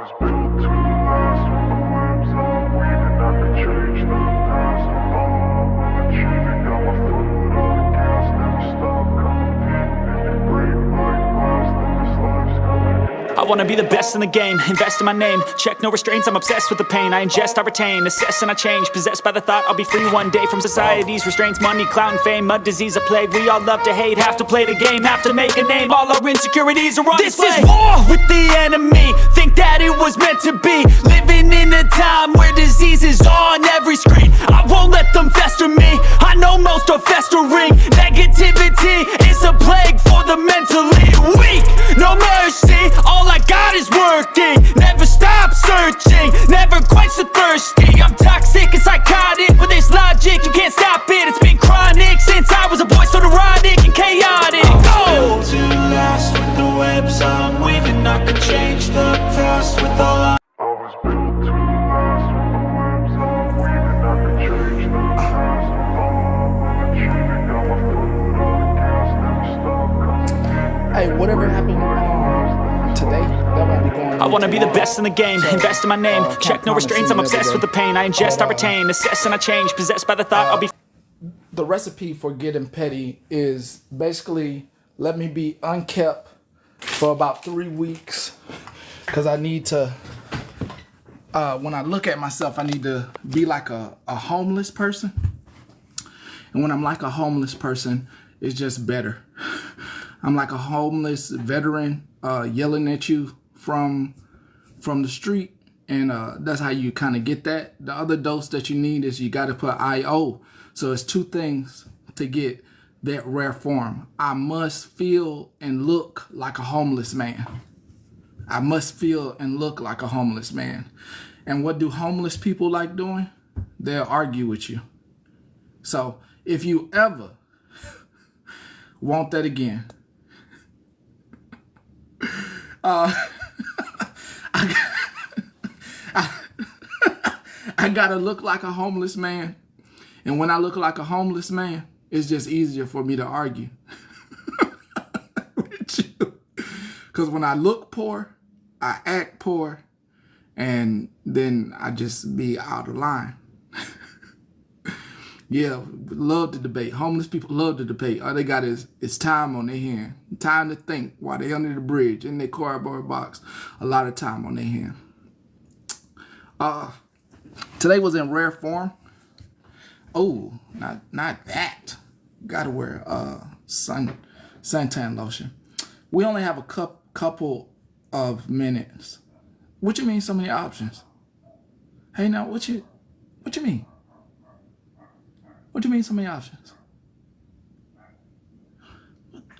was built to last with the webs I'm weaving. I could change the past with all I will achieve. It got my foot on the gas, never stop competing. If you break my glass, then this life's gonna end. I wanna be the best in the game, invest in my name. Check no restraints, I'm obsessed with the pain. I ingest, I retain, assess and I change. Possessed by the thought I'll be free one day from society's restraints. Money, clout and fame, mud, disease, a plague. We all love to hate, have to play the game, have to make a name. All our insecurities are on display. This is war with the enemy, think that it was meant to be. Living in a time where disease is on every screen. I won't let them fester me, I know most are festering. Negativity is a plague for the mentally weak. No mercy, all I got is working. Never stop searching, never quench the thirsty. I'm toxic and psychotic with this logic, you can't stop it. It's been chronic since I was a boy, so neurotic and chaotic. Built to last with the webs I'm weaving. I could change the past with all I was built to last with the webs I'm weaving. I could change the past with all I will achieve. It got my foot on the gas, never stop competing. Hey, whatever happened today, that won't be going on. I wanna be the tomorrow. best in the game, invest in my name. Check no restraints, I'm obsessed with the pain. I ingest, I retain, assess and I change. Possessed by the thought I'll be The recipe for getting petty is basically let me be unkept for about 3 weeks, because I need to, when I look at myself, I need to be like a homeless person. And when I'm like a homeless person, it's just better. I'm like a homeless veteran yelling at you from the street, and that's how you kind of get that. The other dose that you need is you got to put IO. So it's 2 things to get that rare form. I must feel and look like a homeless man. I must feel and look like a homeless man. And what do homeless people like doing? They'll argue with you. So if you ever want that again, I gotta look like a homeless man. And when I look like a homeless man, it's just easier for me to argue with you. Because when I look poor, I act poor, and then I just be out of line. Yeah, love to debate. Homeless people love to debate. All they got is time on their hand. Time to think while they under the bridge in their cardboard box. A lot of time on their hand. Today was in rare form. Oh, not that. Gotta wear suntan lotion. We only have a couple of minutes. What you mean so many options? Hey, now what you mean? What you mean so many options?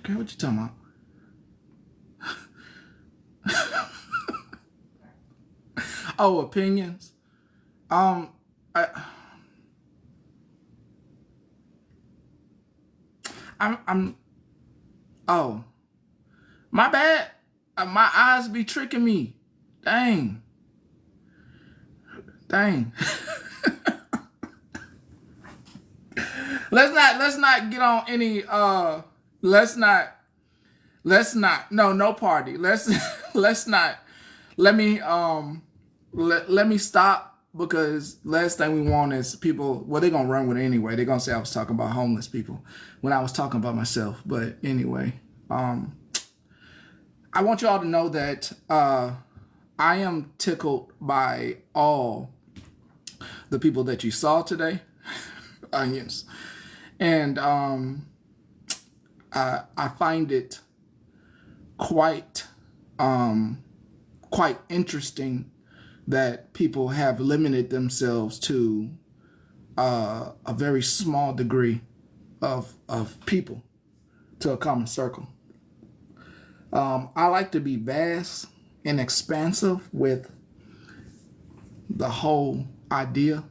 Girl, what you talking about? Oh, opinions. Oh, my bad. My eyes be tricking me. Dang. Let's not get on any, let's not, no party. Let's not, let me stop. Because last thing we want is people, well, they're going to run with it anyway. They're going to say I was talking about homeless people when I was talking about myself. But anyway, I want you all to know that I am tickled by all the people that you saw today. Onions. And I find it quite interesting that people have limited themselves to a very small degree of people, to a common circle. I like to be vast and expansive with the whole idea.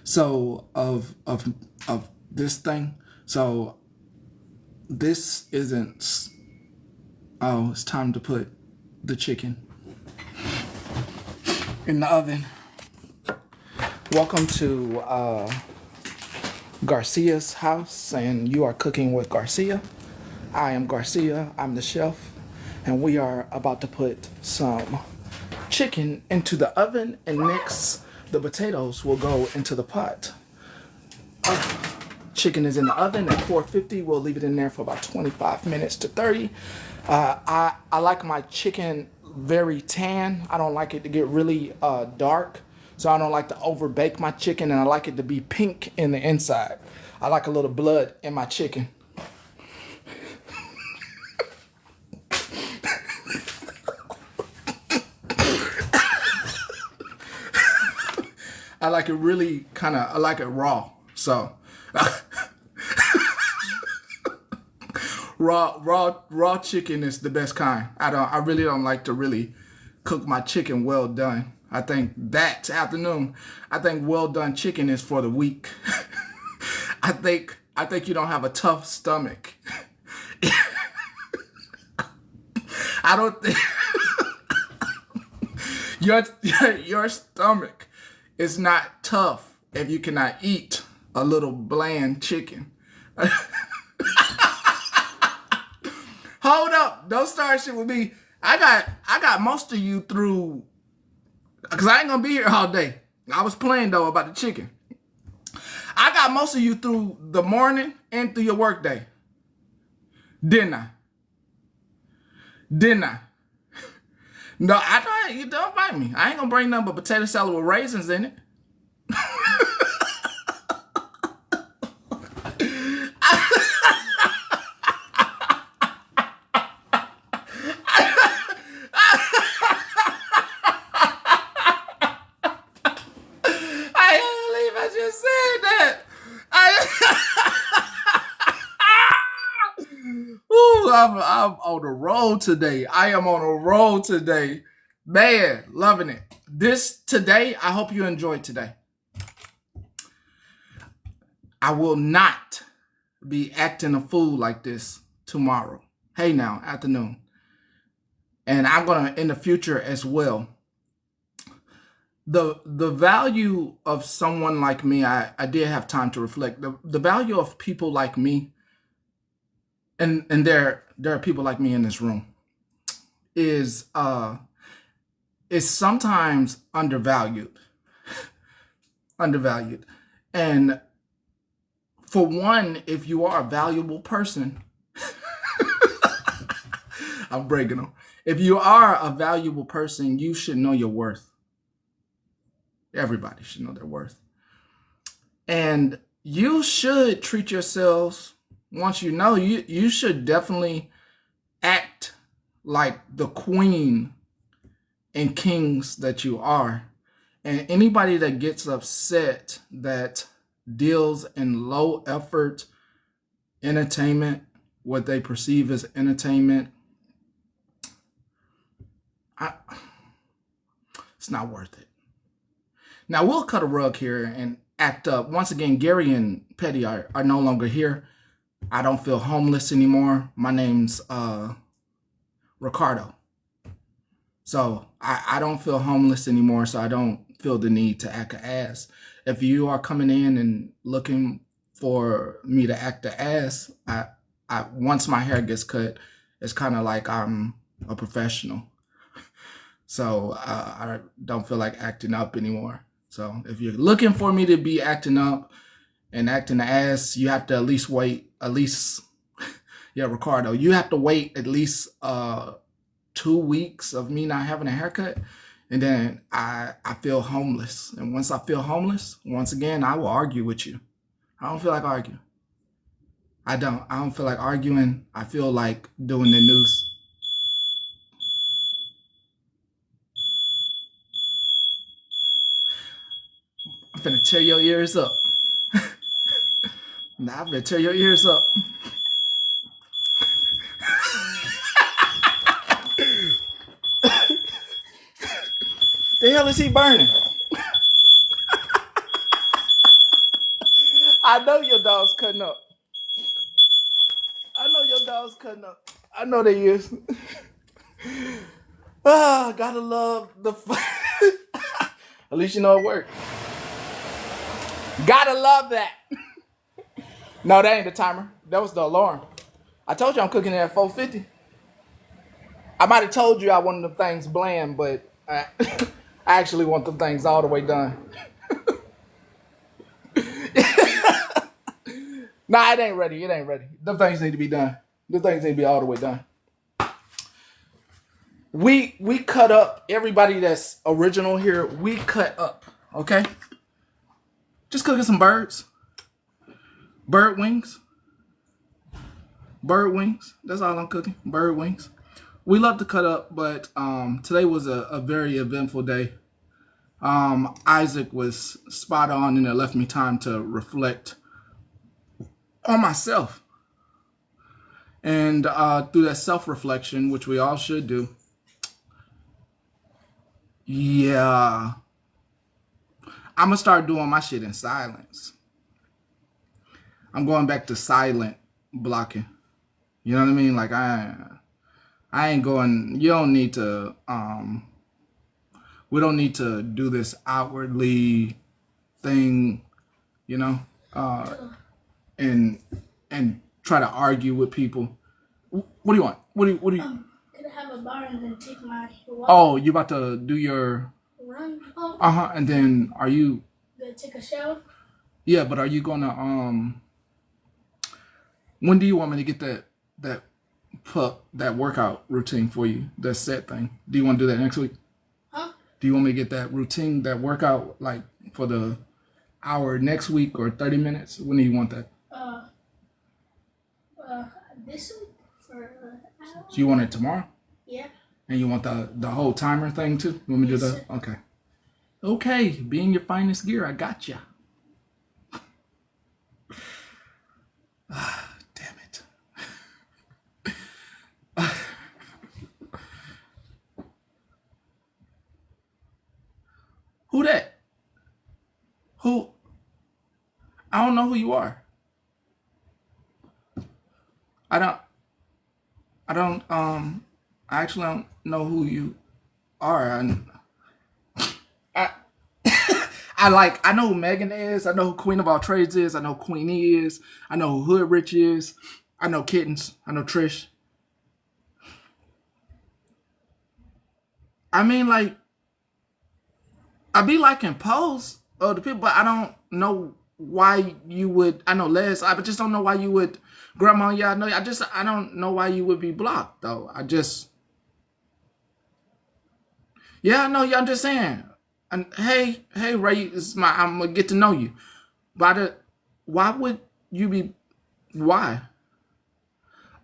So of this thing. So this isn't. Oh, it's time to put the chicken in the oven. Welcome to Garcia's house, and you are cooking with Garcia. I am Garcia. I'm the chef, And we are about to put some chicken into the oven, and next the potatoes will go into the pot. Chicken is in the oven at 450. We'll leave it in there for about 25 minutes to 30. I like my chicken very tan. I don't like it to get really dark. So I don't like to over bake my chicken, and I like it to be pink in the inside. I like a little blood in my chicken. I like it really I like it raw. So raw chicken is the best kind. I really don't like to really cook my chicken well done. I think well done chicken is for the weak. I think you don't have a tough stomach. I don't think your stomach is not tough if you cannot eat a little bland chicken. Hold up, don't start shit with me. I got most of you through, because I ain't gonna be here all day. I was playing though about the chicken. I got most of you through the morning and through your work day. Didn't I? No, you don't bite me. I ain't gonna bring nothing but potato salad with raisins in it. I'm on the road today. I am on a roll today. Man, loving it. Today, I hope you enjoyed today. I will not be acting a fool like this tomorrow. Hey now, afternoon. And I'm going to in the future as well. The value of someone like me, I did have time to reflect. The value of people like me, and there are people like me in this room, is sometimes undervalued. And for one, if you are a valuable person, I'm breaking them. If you are a valuable person, you should know your worth. Everybody should know their worth. And you should treat yourselves, once you know, you should definitely act like the queen and kings that you are. And anybody that gets upset that deals in low effort entertainment, what they perceive as entertainment, it's not worth it. Now we'll cut a rug here and act up. Once again, Gary and Petty are no longer here. I don't feel homeless anymore. My name's Ricardo. So I don't feel homeless anymore, so I don't feel the need to act an ass. If you are coming in and looking for me to act an ass, I once my hair gets cut, it's kind of like I'm a professional. So I don't feel like acting up anymore. So if you're looking for me to be acting up and acting the ass, you have to at least wait, Ricardo, you have to wait at least 2 weeks of me not having a haircut. And then I feel homeless. And once I feel homeless, once again, I will argue with you. I don't feel like arguing. I don't feel like arguing. I feel like doing the news. I'm finna tear your ears up. Nah, I'm finna tear your ears up. The hell is he burning? I know your dog's cutting up. I know they is. Gotta love the at least you know it worked. Gotta love that. No, that ain't the timer. That was the alarm. I told you I'm cooking it at 450. I might have told you I wanted the things bland, but I actually want the things all the way done. Nah, it ain't ready. It ain't ready. The things need to be done. The things need to be all the way done. We cut up everybody that's original here. We cut up, okay? Just cooking some birds. Bird wings. Bird wings. That's all I'm cooking. Bird wings. We love to cut up, but today was a very eventful day. Isaac was spot on, and it left me time to reflect on myself. And through that self-reflection, which we all should do, yeah, I'm going to start doing my shit in silence. I'm going back to silent blocking. You know what I mean? Like, I ain't going, you don't need to, we don't need to do this outwardly thing, you know, and try to argue with people. What do you want? What do you? Can I have a bar and then take my walk? Oh, you about to do your Run? Oh, and then are you? then take a shower? Yeah, but are you gonna when do you want me to get that workout routine for you? That set thing. Do you want to do that next week? Huh? Do you want me to get that routine, that workout, like for the hour next week or 30 minutes? When do you want that? This week for So you want it tomorrow? yeah. And you want the whole timer thing too? You want me to do Yes, that? sir. Okay. Okay, be in your finest gear. I got ya. Damn it. Who that? Who? I don't know who you are. I actually don't know who you are. I I know who Megan is. I know who Queen of All Trades is. I know who Queenie is. I know who Hood Rich is. I know Kittens. I know Trish. I mean, like, I be liking posts of the people, but I don't know why you would. I know Les. I just don't know why you would. Grandma, yeah, I know. I don't know why you would be blocked though. Yeah, I know. Yeah, I'm just saying. And hey, Ray, I'm gonna get to know you. But why would you be? Why?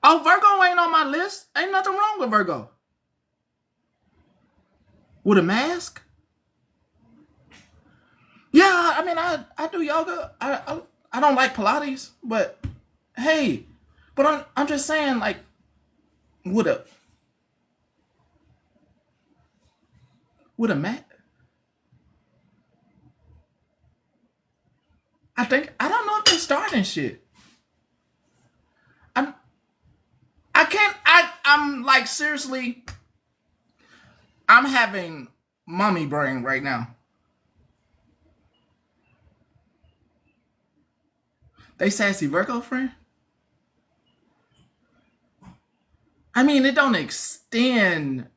Oh, Virgo ain't on my list. Ain't nothing wrong with Virgo. With a mask? Yeah, I mean, I do yoga. I don't like Pilates, but hey, but I'm just saying, like, with a mat. I don't know if they're starting shit. I'm like, seriously, I'm having mommy brain right now. They sassy Virgo friend? I mean, it don't extend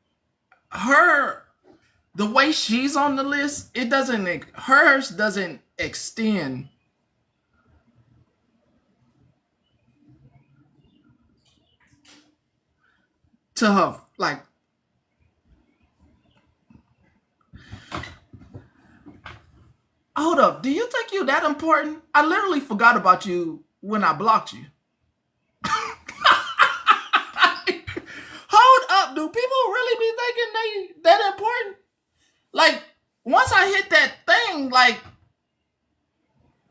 her, the way she's on the list, hers doesn't extend to her, like, hold up, do you think you that important? I literally forgot about you when I blocked you. Hold up, do people really be thinking they that important? Like, once I hit that thing, like,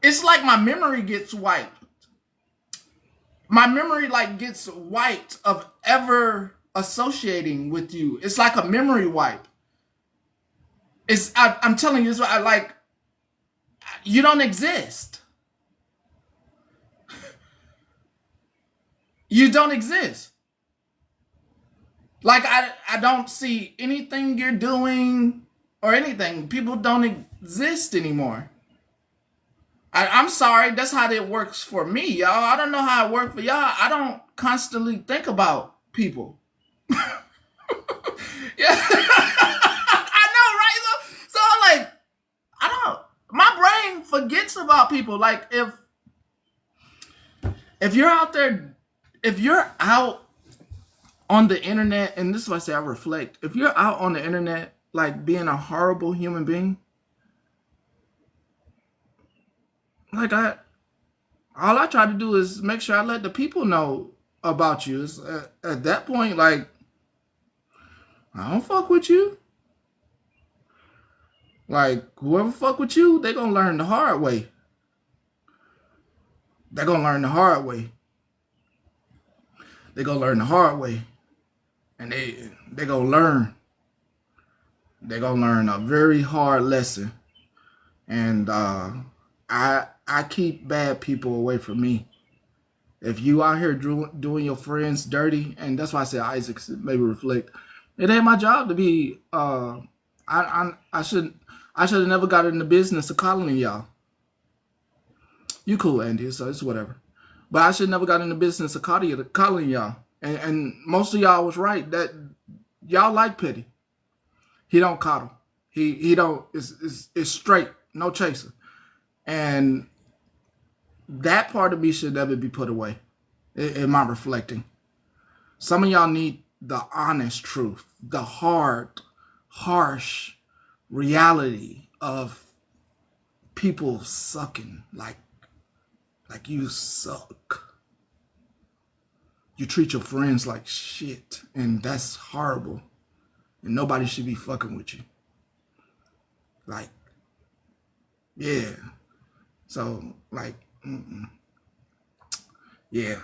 it's like my memory gets wiped. My memory, like, gets wiped of ever associating with you. It's like a memory wipe. I'm telling you this, like, you don't exist. You don't exist. Like, I don't see anything you're doing or anything. People don't exist anymore. I'm sorry, that's how it works for me, y'all. I don't know how it works for y'all. I don't constantly think about people. Yeah. I know, right? So I'm like, I don't. My brain forgets about people. Like if you're out there, if you're out on the internet, and this is why I say I reflect. If you're out on the internet, like being a horrible human being, like all I try to do is make sure I let the people know about you. It's, at that point, like I don't fuck with you. Like whoever fuck with you, they gonna learn the hard way. They're gonna learn the hard way. They gonna learn the hard way, and they gonna learn. They gonna learn a very hard lesson, and I keep bad people away from me. If you out here doing your friends dirty, and that's why I said Isaac maybe reflect. It ain't my job to be. I should have never got in the business of calling y'all. You cool, Andy, so it's whatever. But I should never got in the business of calling y'all. And most of y'all was right that y'all like Petty. He don't coddle. He don't. It's straight, no chaser. And that part of me should never be put away. In my reflecting, some of y'all need the honest truth, the hard, harsh reality of people sucking like you suck. You treat your friends like shit, and that's horrible. And nobody should be fucking with you. Like, yeah. So, like, yeah.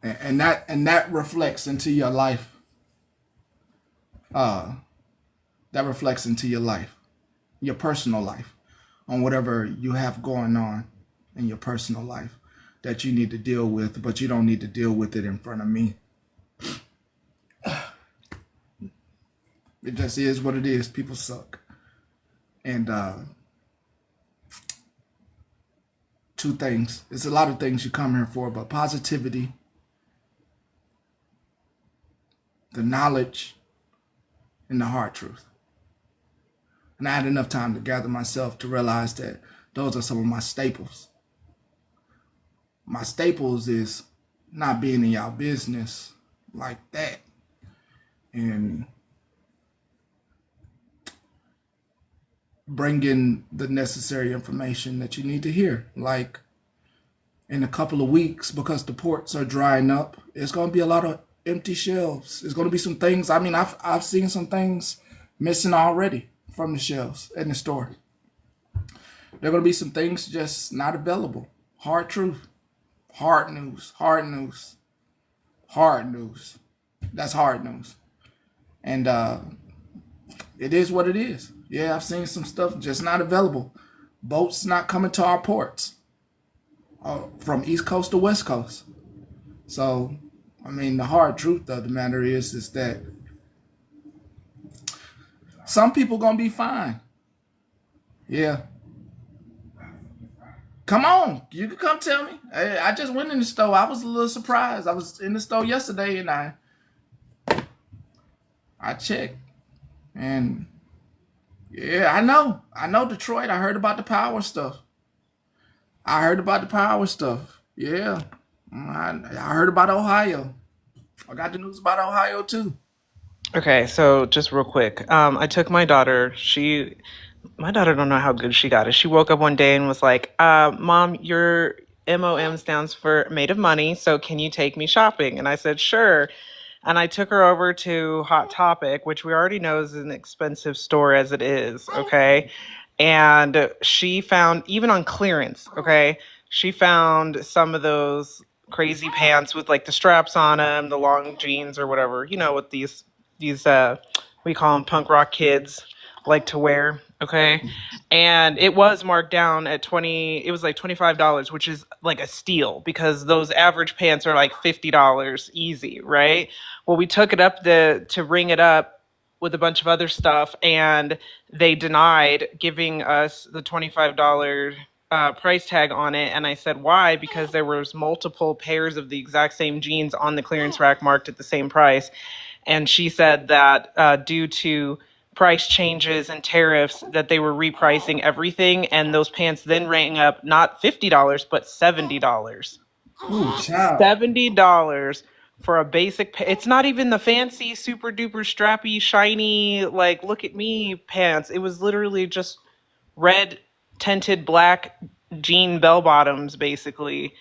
And that reflects into your life. That reflects into your life, your personal life, on whatever you have going on in your personal life that you need to deal with, but you don't need to deal with it in front of me. It just is what it is. People suck. And two things. It's a lot of things you come here for, but positivity, the knowledge, and the hard truth. And I had enough time to gather myself to realize that those are some of my staples. My staples is not being in y'all business like that. And bringing the necessary information that you need to hear. Like in a couple of weeks, because the ports are drying up, it's going to be a lot of empty shelves. There's going to be some things. I mean, I've seen some things missing already from the shelves in the store. There are going to be some things just not available. Hard truth. Hard news. Hard news. Hard news. That's hard news. And it is what it is. Yeah, I've seen some stuff just not available. Boats not coming to our ports from East Coast to West Coast. So, I mean, the hard truth of the matter is that some people gonna be fine. Yeah. Come on, you can come tell me. I just went in the store. I was a little surprised. I was in the store yesterday and I checked. And yeah, I know Detroit. I heard about the power stuff. Yeah. I heard about Ohio. I got the news about Ohio too. Okay, so just real quick, I took my daughter. My daughter don't know how good she got it. She woke up one day and was like, "Mom, your MOM stands for made of money. So can you take me shopping?" And I said, "Sure." And I took her over to Hot Topic, which we already know is an expensive store as it is. Okay, and she found even on clearance. Okay, she found some of those crazy pants with like the straps on them, the long jeans or whatever. You know what these we call them punk rock kids like to wear. Okay, and it was marked down at 20. It was like $25, which is like a steal because those average pants are like $50 easy, right? Well, we took it up to ring it up with a bunch of other stuff, and they denied giving us the $25 price tag on it. And I said, why? Because there was multiple pairs of the exact same jeans on the clearance rack marked at the same price. and she said that due to price changes and tariffs that they were repricing everything, and those pants then rang up not $50 but $70. Ooh, child. $70 for a basic it's not even the fancy super duper strappy shiny like look at me pants. It was literally just red tinted black jean bell bottoms basically,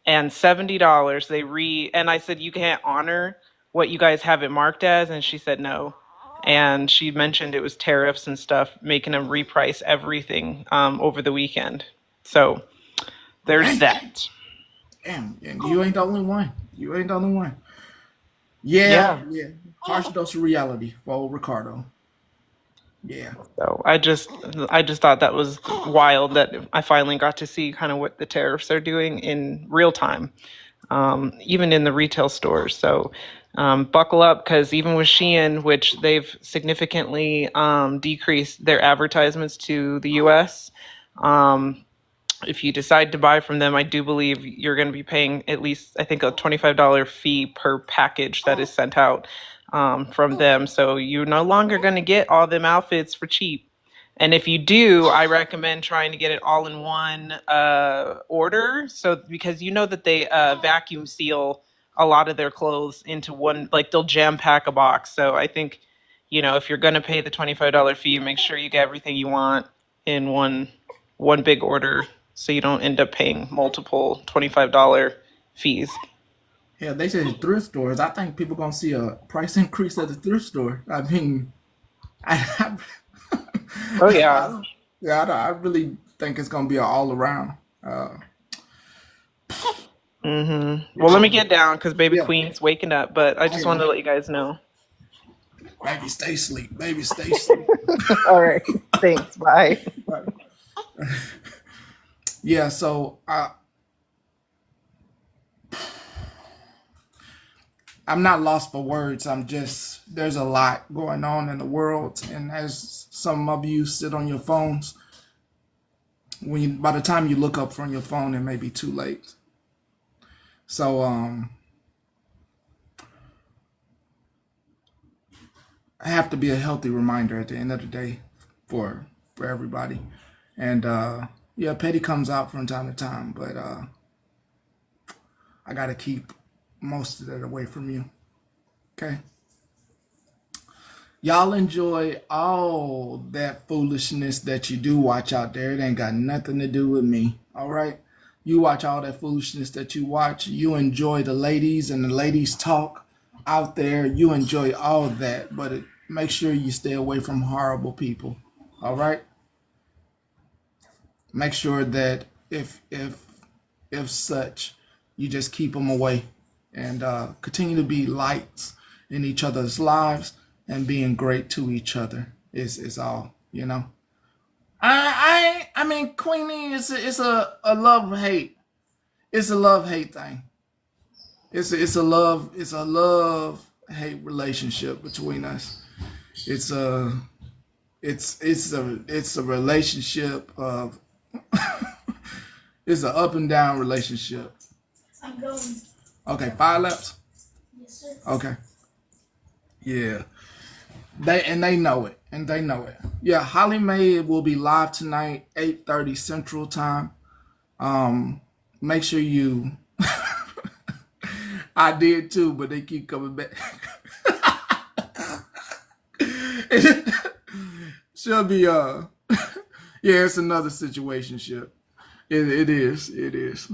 and $70 and I said, you can't honor what you guys have it marked as, and she said no. And she mentioned it was tariffs and stuff making them reprice everything over the weekend. So there's Dang. that. Damn. And you ain't the only one. You ain't the only one. Yeah, Yeah. yeah. Harsh dose of reality for old Ricardo. Yeah. So I just thought that was wild that I finally got to see kind of what the tariffs are doing in real time, even in the retail stores. So buckle up, because even with Shein, which they've significantly decreased their advertisements to the U.S., if you decide to buy from them, I do believe you're going to be paying at least, I think, a $25 fee per package that is sent out from them. So you're no longer going to get all them outfits for cheap. And if you do, I recommend trying to get it all in one order. So because you know that they vacuum seal a lot of their clothes into one, like they'll jam pack a box. So I think, if you're going to pay the $25 fee, make sure you get everything you want in one big order, so you don't end up paying multiple $25 fees. Yeah, they said thrift stores. I think people gonna see a price increase at the thrift store. I mean, I, Oh I yeah. don't, yeah, I really think it's gonna be an all around. Uh, Well, let me get down because baby yeah, queen's waking up, but I just yeah. wanted to let you guys know. Baby, stay asleep. Baby, stay asleep. All right. Thanks. Bye. Right. Yeah. So I'm not lost for words. I'm just there's a lot going on in the world, and as some of you sit on your phones, by the time you look up from your phone, it may be too late. So I have to be a healthy reminder at the end of the day for everybody. And yeah, petty comes out from time to time, but I gotta keep most of it away from you. Okay. Y'all enjoy all that foolishness that you do watch out there. It ain't got nothing to do with me. All right. You watch all that foolishness that you watch. You enjoy the ladies and the ladies talk out there. You enjoy all of that, but make sure you stay away from horrible people. All right. Make sure that if such, you just keep them away, and continue to be lights in each other's lives and being great to each other is all, you know. I mean, Queenie is a love hate. It's a love hate thing. It's a love hate relationship between us. It's a it's a relationship of it's an up and down relationship. I'm going. Okay, 5 laps. Yes, sir. Okay, yeah. They know it, and they know it. Yeah, Holly Mae will be live tonight, 8:30 Central Time. Make sure you. I did too, but they keep coming back. She'll be yeah, it's another situation ship. It is. It is.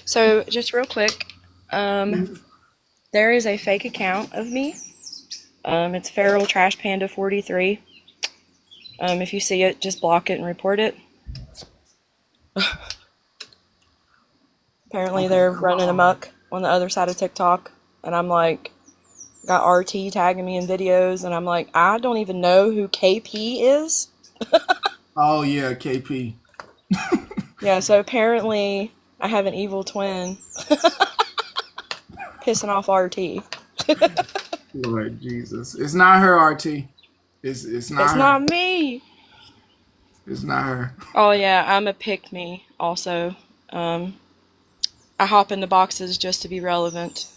So, just real quick, there is a fake account of me. It's Feral Trash Panda 43. If you see it, just block it and report it. Apparently, they're running amok on the other side of TikTok, and I'm like, got RT tagging me in videos, and I'm like, I don't even know who KP is. Oh yeah, KP. Yeah, so apparently I have an evil twin pissing off RT. Lord Jesus, it's not her, RT. It's not It's her. not me. It's not her. Oh yeah, I'm a pick me also. I hop into boxes just to be relevant.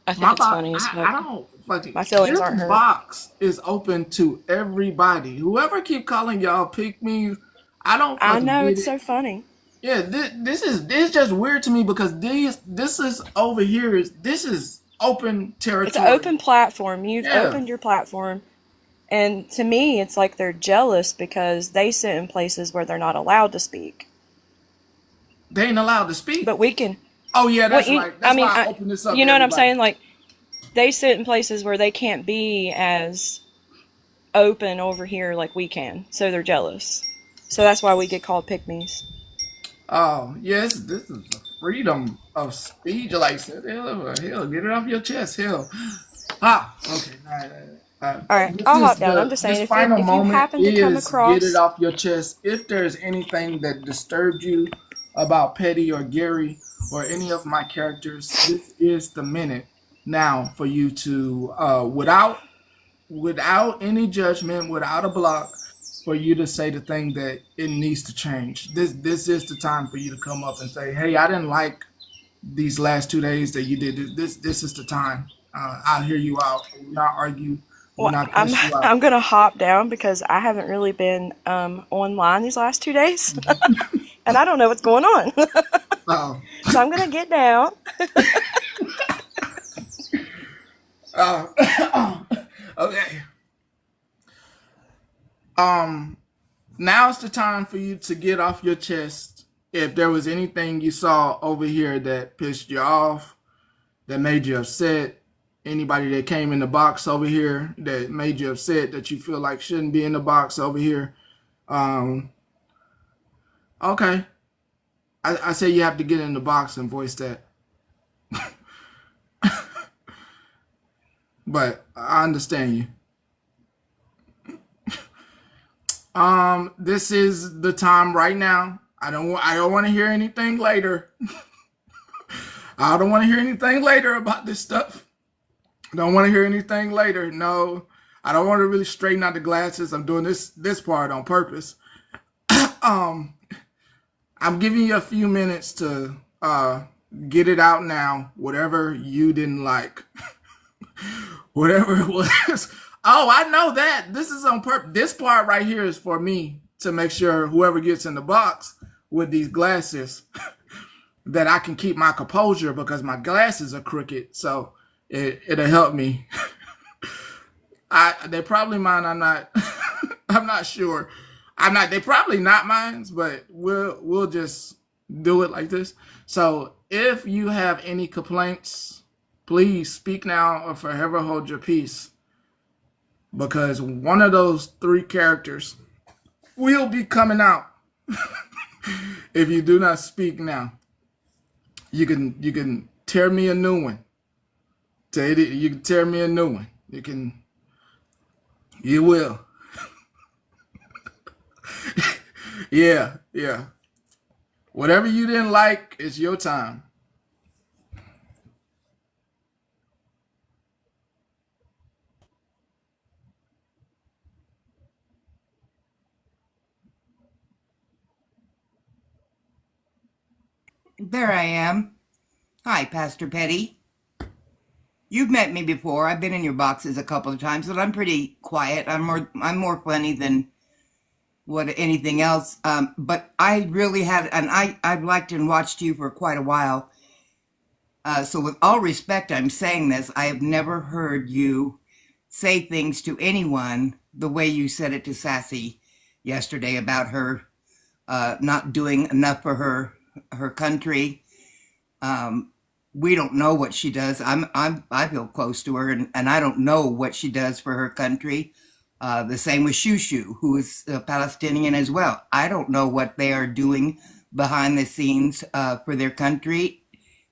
I think My it's box, funny as I fuck. don't fucking. My feelings This aren't hurt. box is open to everybody. Whoever keep calling y'all pick me, I don't I fucking know get it's it. so funny. Yeah, this is just weird to me because this is over here is this is open It's an territory. open platform. You've Yeah, opened your platform. And to me, it's like they're jealous because they sit in places where they're not allowed to speak. they ain't allowed to speak. But we can. Oh yeah, What that's you? right. I That's mean, why I opened this up you to know what I'm everybody. saying? Like they sit in places where they can't be as open over here like we can. So they're jealous. So that's why we get called pygmies. Oh yes, this is the freedom of speech. Like I said, hell, get it off your chest, hell. Ah, okay. All right, This I'll hop is down. I'm the just saying, this final if you moment happen to come is get it across, off your chest. If there's anything that disturbed you about Petty or Gary or any of my characters, this is the minute now for you to without any judgment, without a block, for you to say the thing that it needs to change. This is the time for you to come up and say, "Hey, I didn't like these last 2 days that you did this is the time. I'll hear you out. We'll not argue. We'll well, not I'm cuss you out. I'm gonna hop down because I haven't really been online these last 2 days, and I don't know what's going on. Uh, So I'm gonna get down. uh, okay. Um, now's the time for you to get off your chest. If there was anything you saw over here that pissed you off, that made you upset, anybody that came in the box over here that made you upset, that you feel like shouldn't be in the box over here, um, okay. I say you have to get in the box and voice that. But I understand you. This is the time right now. I don't want to hear anything later. I don't want to hear anything later about this stuff. I don't want to hear anything later. No, I don't want to really straighten out the glasses. I'm doing this part on purpose. Um, I'm giving you a few minutes to get it out now. Whatever you didn't like, whatever it was. Oh, I know that. This is on purpose. This part right here is for me to make sure whoever gets in the box with these glasses that I can keep my composure because my glasses are crooked. So it'll help me. They're probably mine. I'm not. I'm not sure. I'm not. They're probably not mine, but we'll just do it like this. So if you have any complaints, please speak now or forever hold your peace. Because one of those three characters will be coming out if you do not speak now. You can tear me a new one. You can tear me a new one. You will. Yeah. Whatever you didn't like, it's your time. There I am. Hi, Pastor Petty. You've met me before. I've been in your boxes a couple of times, but I'm pretty quiet. I'm more funny than what anything else. But I really have, and I've liked and watched you for quite a while. So with all respect, I'm saying this. I have never heard you say things to anyone the way you said it to Sassy yesterday about her not doing enough for her country. We don't know what she does. I feel close to her, and I don't know what she does for her country. The same with Shushu, who is a Palestinian as well. I don't know what they are doing behind the scenes for their country,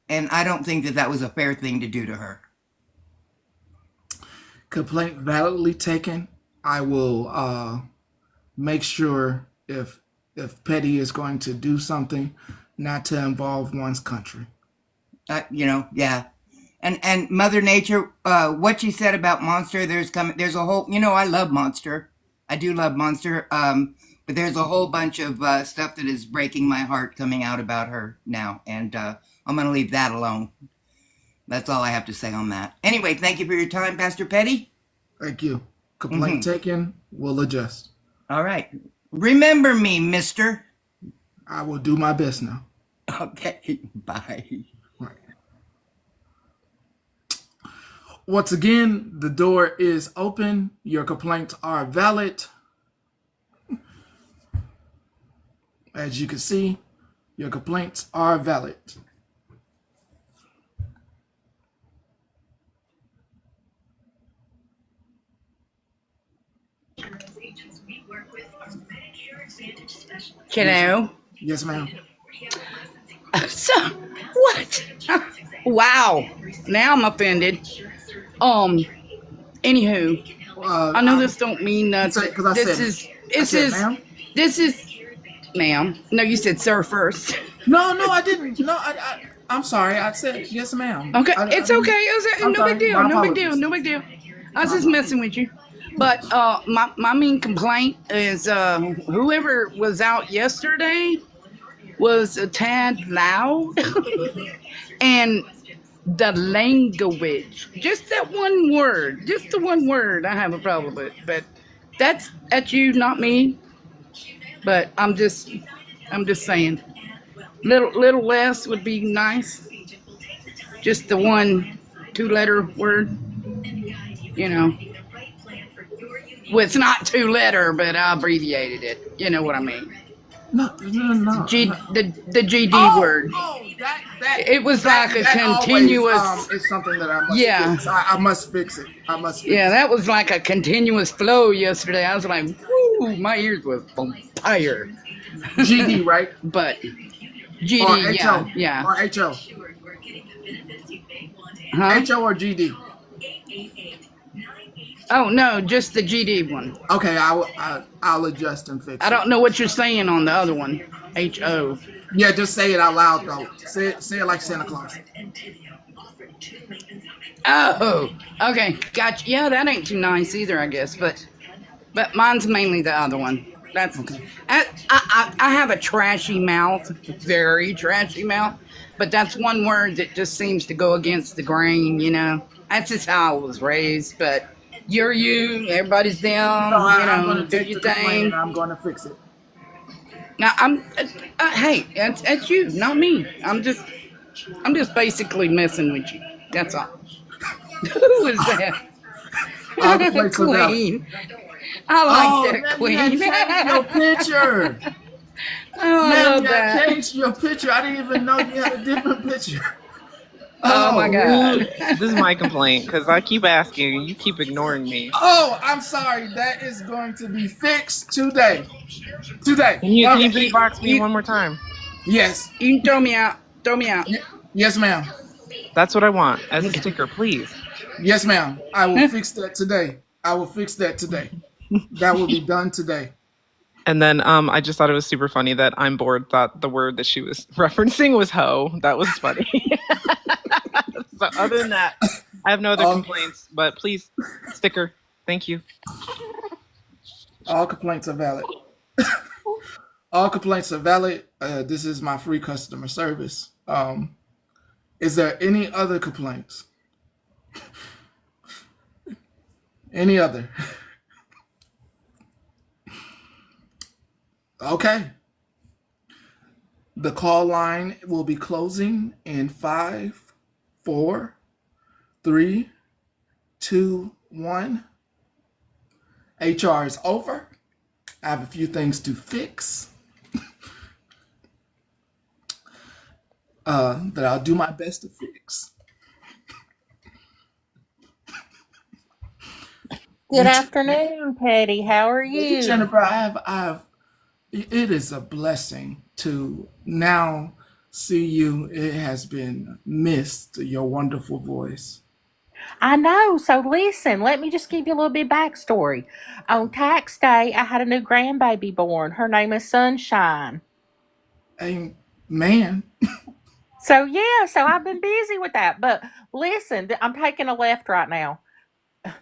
and I don't think that was a fair thing to do to her. Complaint validly taken. I will make sure if Petty is going to do something, not to involve one's country. Yeah. And Mother Nature, what you said about Monster, there's a whole, I love Monster. I do love Monster. But there's a whole bunch of stuff that is breaking my heart coming out about her now. And I'm going to leave that alone. That's all I have to say on that. Anyway, thank you for your time, Pastor Petty. Thank you. Complaint taken. We'll adjust. All right. Remember me, mister. I will do my best now. Okay, bye. Right. Once again, the door is open. Your complaints are valid. As you can see, your complaints are valid. Hello. Yes, ma'am. So what? Wow. Now I'm offended. Anywho, I know this don't mean nothing. This is, ma'am. No, you said sir first. No, I didn't. No, I'm sorry. I said yes, ma'am. Okay, it's okay. I'm No sorry. big deal. My No big apologies. deal. No big deal. I was just messing with you. But my main complaint is whoever was out yesterday was a tad loud, and the language, just that one word, just the one word, I have a problem with. But that's you, not me. But I'm just saying, little less would be nice. Just the one 2-letter word, you know. Well, it's not 2-letter, but I abbreviated it. You know what I mean? No. The GD word. That It was like a continuous. Always, it's something that I must Yeah. fix. I must fix it. Yeah, that was like a continuous flow yesterday. I was like, whoo, my ears were on fire. GD, right? But GD, Or yeah, HO. yeah. Or HO. Huh? HO or GD? Oh no, just the GD one. Okay, I'll adjust and fix it. I don't know what you're saying on the other one. HO. Yeah, just say it out loud though. Say it like Santa Claus. Oh, okay, gotcha. Yeah, that ain't too nice either, I guess. But mine's mainly the other one. That's okay. I have a trashy mouth, very trashy mouth. But that's one word that just seems to go against the grain, you know. That's just how I was raised. But you're you, everybody's them. I'm going to do take your the complaint thing. and I'm going to fix it. Now hey, that's you, not me. I'm just basically messing with you. That's all. Who is that? All complaints are valid. Queen. I like that man, queen. You changed your picture. Oh, I love that. Changed your picture. I didn't even know you had a different picture. Oh my God. This is my complaint because I keep asking and you keep ignoring me. Oh, I'm sorry. That is going to be fixed today. Can you beatbox me one more time? Yes. You can throw me out. Throw me out. Yes, ma'am. That's what I want as a sticker, please. Yes, ma'am. I will fix that today. That will be done today. And then I just thought it was super funny that I'm bored thought the word that she was referencing was hoe. That was funny. So other than that, I have no other complaints, but please, sticker. Thank you. All complaints are valid. All complaints are valid. This is my free customer service. Is there any other complaints? Any other? Okay. The call line will be closing in 5, 4, 3, 2, 1. HR is over. I have a few things to fix that I'll do my best to fix. Good afternoon, Petty. How are you? Jennifer, it is a blessing to now see you. It has been missed, your wonderful voice. I know. So listen, let me just give you a little bit of backstory. On tax day, I had a new grandbaby born. Her name is Sunshine. Amen. So I've been busy with that. But listen, I'm taking a left right now.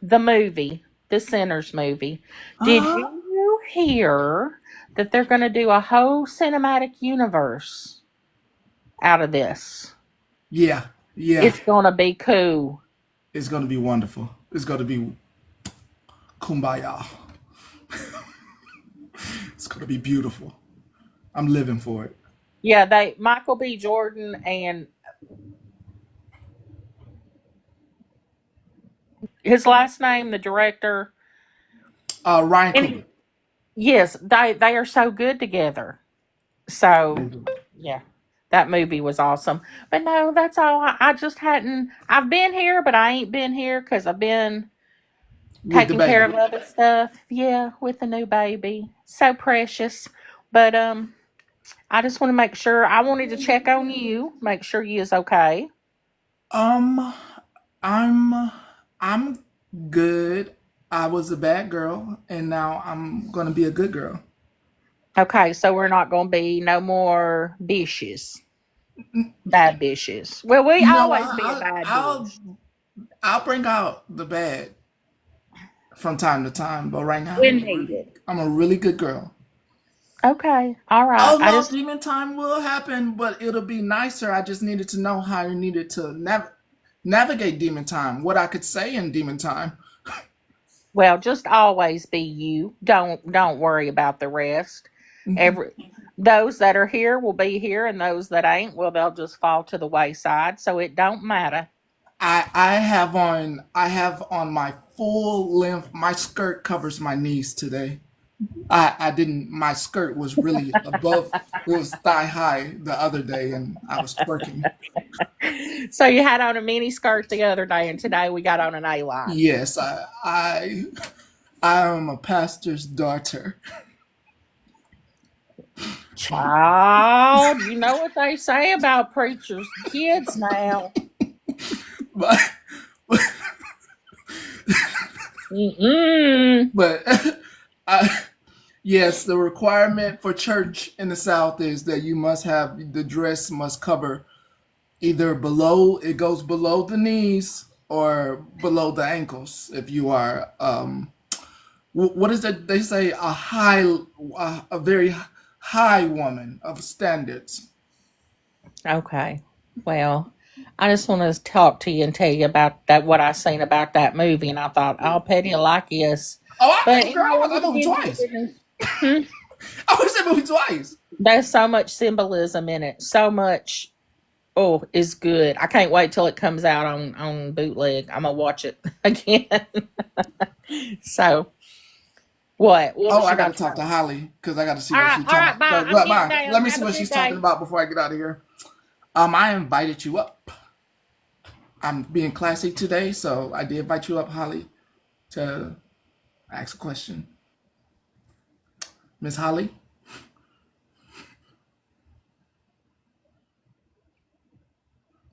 The movie, the Sinners movie. Did you hear that they're going to do a whole cinematic universe out of this? Yeah. Yeah, It's gonna be cool. it's gonna be wonderful. It's gonna be kumbaya. It's gonna be beautiful. I'm living for it. Yeah, they Michael B. Jordan and his last name, the director, Ryan and Coogler. yes, they are so good together. So yeah, that movie was awesome. But no, that's all. I just hadn't. I've been here, but I ain't been here because I've been With the taking care baby. of other stuff. Yeah, with the new baby, so precious. But I just want to make sure. I wanted to check on you, make sure you is okay. Um, I'm I'm good. I was a bad girl, and now I'm gonna be a good girl. Okay, so we're not gonna be no more dishes, bad dishes. Well, we No, always be a bad dish. I'll bring out the bad from time to time, but right now When needed. I'm a really good girl. Okay, all right. Oh I no, just demon time will happen, but it'll be nicer. I just needed to know how I needed to navigate demon time, what I could say in demon time. well, just always be you. Don't worry about the rest. Mhm. Every those that are here will be here, and those that ain't, well, they'll just fall to the wayside. So it don't matter. I have on my full length. My skirt covers my knees today. I didn't. My skirt was really above. It was thigh high the other day, and I was twerking. So you had on a mini skirt the other day, and today we got on an A line. Yes, I am a pastor's daughter. Child, you know what they say about preachers' kids now. But Mm-mm. but I, yes, the requirement for church in the South is that you must have the dress must cover either below it goes below the knees or below the ankles if you are what is it they say a very high woman of standards. Okay. Well, I just want to talk to you and tell you about that what I seen about that movie, and I thought, oh, Petty will like yes. But Girl, I watched that movie twice. Hmm? I watched that movie twice. There's so much symbolism in it. So much. Oh, is good. I can't wait till it comes out on bootleg. I'm gonna watch it again. So what Oh, was I she gotta about talk to to say? Holly because I gotta see All what right, she's all talking right, about. bye. I'm getting Bye. Let down. me see Have a what good she's talking day. about before I get out of here. I invited you up. I'm being classy today, so I did invite you up, Holly, to ask a question. Miss Holly,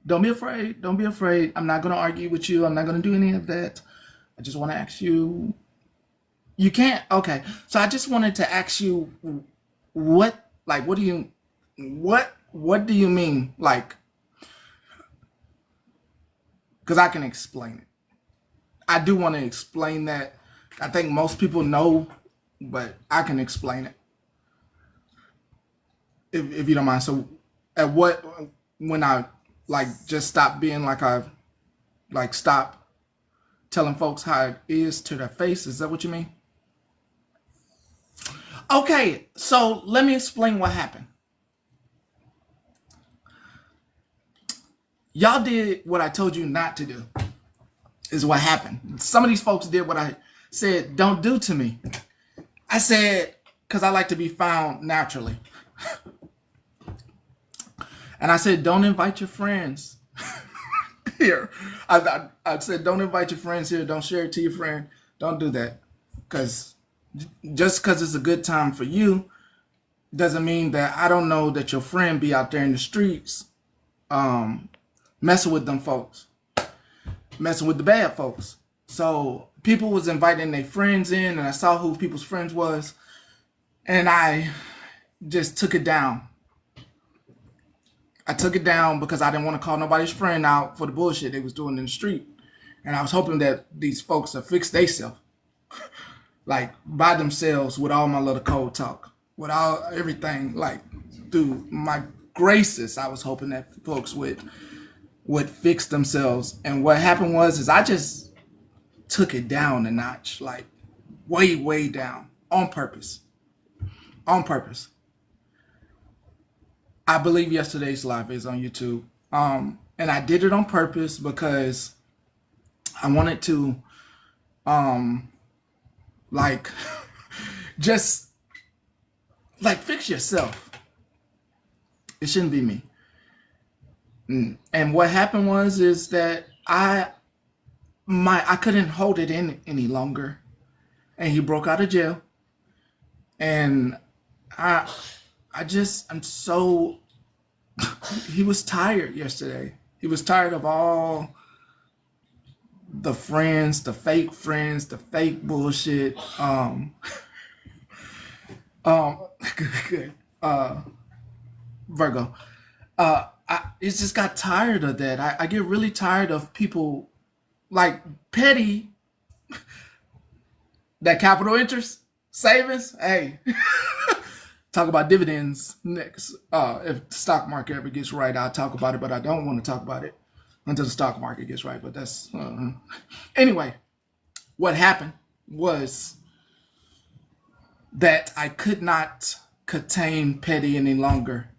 don't be afraid. Don't be afraid. I'm not gonna argue with you. I'm not gonna do any of that. I just want to ask you. You can't. Okay. So I just wanted to ask you, what do you, what do you mean, like? Because I can explain it. I do want to explain that. I think most people know, but I can explain it if you don't mind. So, at what when I like just stop being like I like stop telling folks how it is to their face. Is that what you mean? Okay, so let me explain what happened. Y'all did what I told you not to do. Is what happened. Some of these folks did what I said don't do to me. I said because I like to be found naturally, and I said don't invite your friends here. I said don't invite your friends here. Don't share it to your friend. Don't do that because just because it's a good time for you doesn't mean that I don't know that your friend be out there in the streets messing with them folks, messing with the bad folks. So people was inviting their friends in, and I saw who people's friends was, and I just took it down. I took it down because I didn't want to call nobody's friend out for the bullshit they was doing in the street, and I was hoping that these folks would fix themselves, like by themselves, with all my little code talk, with all everything, like through my graces. I was hoping that folks would would fix themselves. And what happened was is I just took it down a notch, like way, way down on purpose. On purpose. I believe yesterday's live is on YouTube. And I did it on purpose because I wanted to like just like fix yourself. It shouldn't be me. And what happened was is that I couldn't hold it in any longer. And he broke out of jail. And I'm so he was tired yesterday. He was tired of all the friends, the fake bullshit. Good. Virgo. It just got tired of that. I get really tired of people like petty, that capital interest savings. Hey, talk about dividends next. If the stock market ever gets right, I'll talk about it, but I don't want to talk about it until the stock market gets right. But that's anyway. What happened was that I could not contain petty any longer.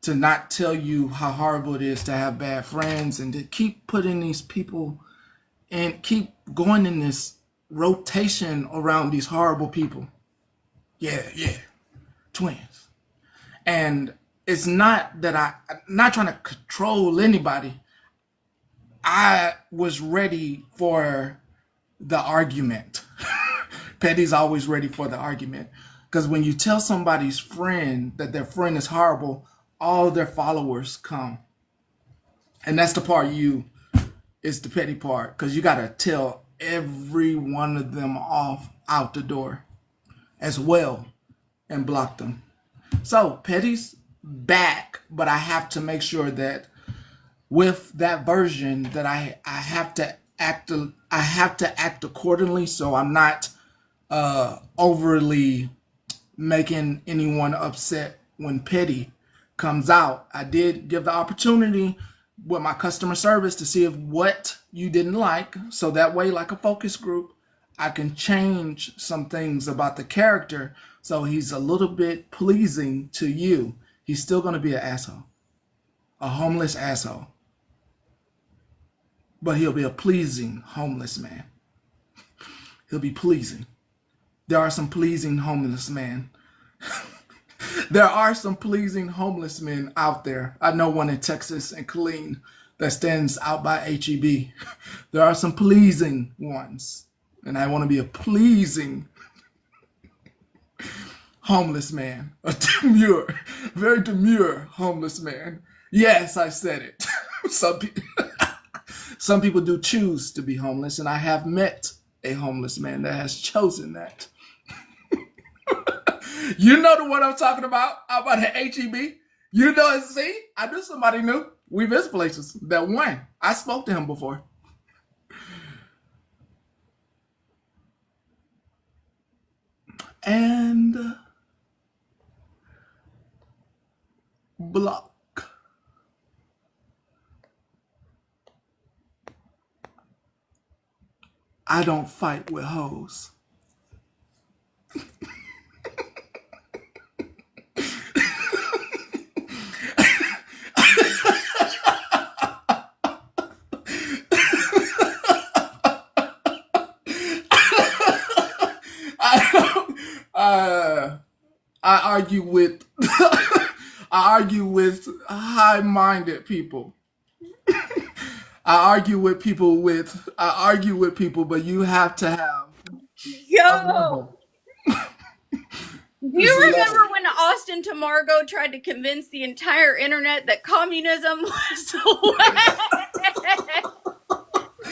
To not tell you how horrible it is to have bad friends and to keep putting these people and keep going in this rotation around these horrible people. Yeah, twins. And it's not that I'm not trying to control anybody. I was ready for the argument. Petty's always ready for the argument. Because when you tell somebody's friend that their friend is horrible, all their followers come. And that's the part is the petty part. Because you got to tell every one of them off out the door as well and block them. So petty's back, but I have to make sure that with that version that I have to act accordingly, so I'm not overly making anyone upset when petty comes out. I did give the opportunity with my customer service to see if what you didn't like, so that way, like a focus group, I can change some things about the character so he's a little bit pleasing to you. He's still going to be an asshole, a homeless asshole, but he'll be a pleasing homeless man. He'll be pleasing. There are some pleasing homeless men. There are some pleasing homeless men out there. I know one in Texas and Killeen that stands out by HEB. There are some pleasing ones. And I want to be a pleasing homeless man. A demure, very demure homeless man. Yes, I said it. Some people do choose to be homeless, and I have met a homeless man that has chosen that. You know the one I'm talking about the HEB? You know it, see? I knew somebody knew. We visit places. That one. I spoke to him before. And block. I don't fight with hoes. I argue with I argue with high-minded people. I argue with people, but you have to have Yo, a level. do you remember when Austin Tamargo tried to convince the entire internet that communism was the way?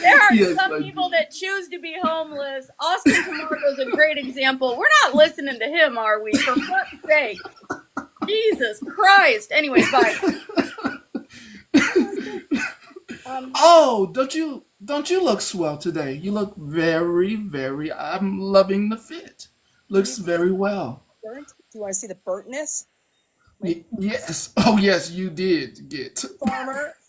There are Yes, some people that choose to be homeless. Austin Tamargo is a great example. We're not listening to him, are we? For fuck's sake. Jesus Christ. Anyway, bye. Oh, don't you look swell today? You look very, very. I'm loving the fit. Looks very well. Burnt? Do you want to see the burntness? Yes. Oh, yes, you did get.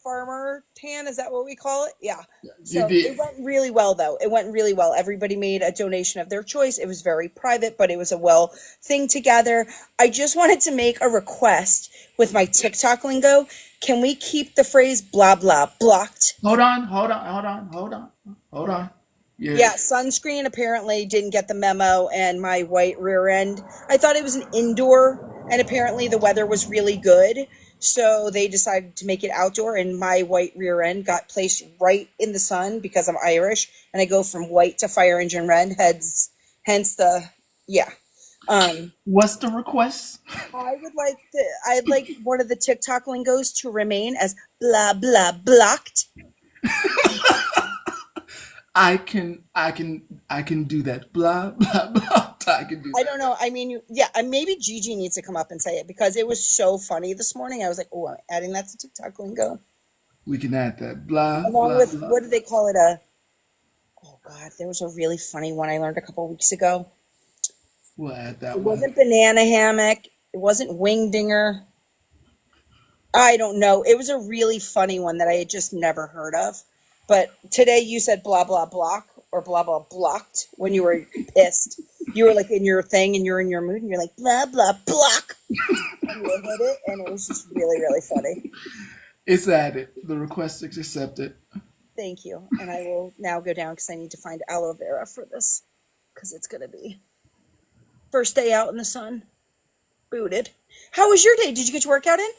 farmer tan. Is that what we call it? Yeah. You So did. it went really well, though. It went really well. Everybody made a donation of their choice. It was very private, but it was a well thing together. I just wanted to make a request with my TikTok lingo. Can we keep the phrase blah blah blocked? Hold on. Yeah, sunscreen apparently didn't get the memo, and my white rear end. I thought it was an indoor, and apparently the weather was really good. So they decided to make it outdoor, and my white rear end got placed right in the sun because I'm Irish, and I go from white to fire engine red. Hence the, yeah. What's the request? I'd like one of the TikTok lingos to remain as blah blah blocked. I can do that. Blah blah blah. I can do I that. don't know. I mean, maybe Gigi needs to come up and say it because it was so funny this morning. I was like, oh, I'm adding that to TikTok lingo. We can add that. Blah Along blah with, blah. what do they call it? Oh God, there was a really funny one I learned a couple weeks ago. We'll add that It one. wasn't banana hammock. It wasn't wing dinger. I don't know. It was a really funny one that I had just never heard of. But today you said blah, blah, block or blah, blah, blocked when you were pissed. You were like in your thing and you're in your mood and you're like, blah, blah, block. And you hit it and it was just really, really funny. It's added. The request is accepted. Thank you. And I will now go down because I need to find aloe vera for this because it's going to be first day out in the sun. Booted. How was your day? Did you get your workout in?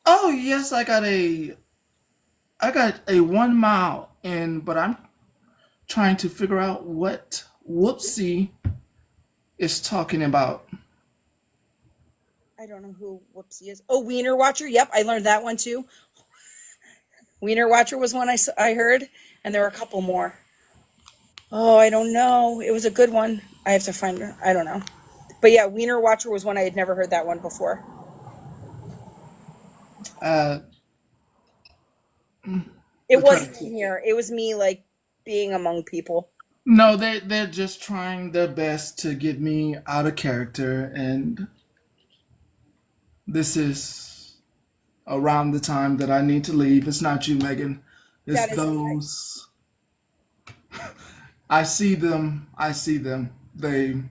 Oh yes, I got a 1 mile in, but I'm trying to figure out what Whoopsie is talking about. I don't know who Whoopsie is. Oh, Wiener Watcher. Yep, I learned that one too. Wiener Watcher was one I heard, and there were a couple more. Oh, I don't know. It was a good one. I have to find her. I don't know. But yeah, Wiener Watcher was one I had never heard that one before. Uh, It they're trying wasn't to. in here. It was me like being among people. No, they're just trying their best to get me out of character, and this is around the time that I need to leave. It's not you, Megan. It's That is okay. those. I see them. I see them. They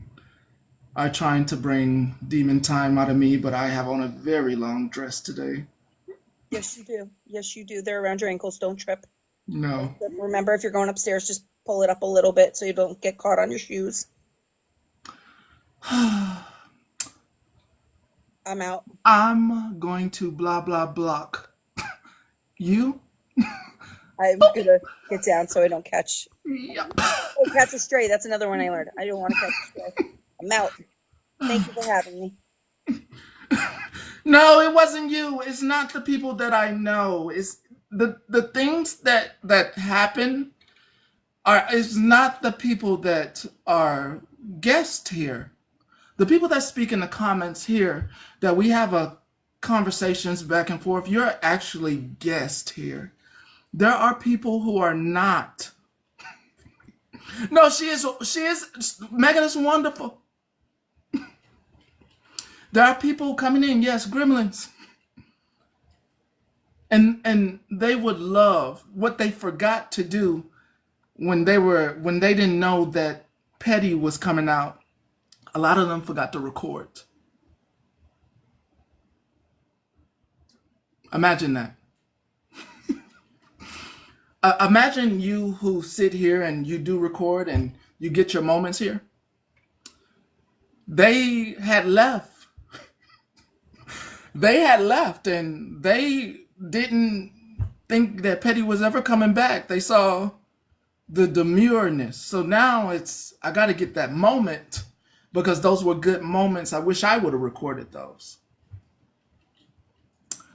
are trying to bring demon time out of me, but I have on a very long dress today. Yes, you do. Yes, you do. They're around your ankles. Don't trip. No. Remember, if you're going upstairs, just pull it up a little bit so you don't get caught on your shoes. I'm out. I'm going to blah blah block you. I'm gonna get down so I don't catch. Yep. Oh, catch a stray. That's another one I learned. I don't want to catch a stray. I'm out. Thank you for having me. No, it wasn't you. It's not the people that I know. It's the things that happen are is not the people that are guests here. The people that speak in the comments here that we have a conversations back and forth, you're actually guest here. There are people who are not. No, she is Megan is wonderful. There are people coming in, yes, gremlins. And they would love what they forgot to do when they didn't know that Petty was coming out. A lot of them forgot to record. Imagine that. Imagine you who sit here and you do record and you get your moments here. They had left. They had left and they didn't think that Petty was ever coming back. They saw the demureness. So now I got to get that moment because those were good moments. I wish I would have recorded those.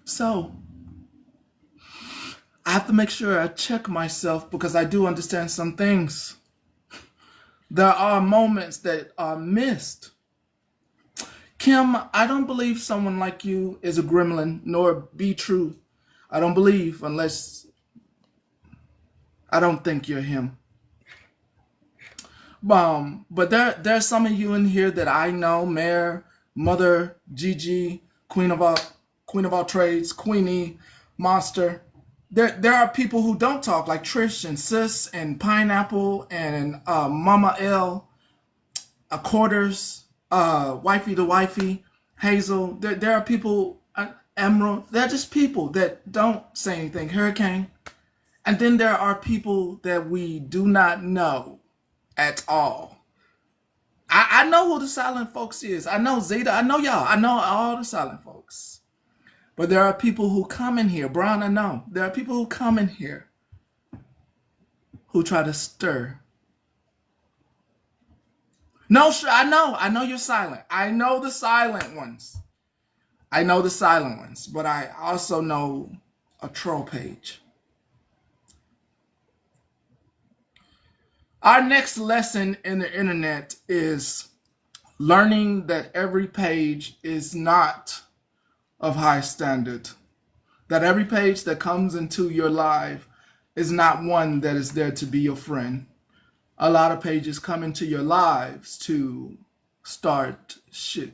So I have to make sure I check myself because I do understand some things. There are moments that are missed. Kim, I don't believe someone like you is a gremlin, nor be true. I don't believe unless I don't think you're him. But there's some of you in here that I know, Mare, Mother, Gigi, Queen of all trades, Queenie, Monster. There are people who don't talk, like Trish and Sis and Pineapple and Mama L, Quarters, Wifey to Wifey, Hazel. There are people, Emerald. They're just people that don't say anything. Hurricane. And then there are people that we do not know at all. I know who the silent folks is. I know Zeta. I know y'all. I know all the silent folks. But there are people who come in here. Brown, I know. There are people who come in here who try to stir. No, sure, I know. I know you're silent. I know the silent ones. I know the silent ones. But I also know a troll page. Our next lesson in the internet is learning that every page is not of high standard. That every page that comes into your life is not one that is there to be your friend. A lot of pages come into your lives to start shit.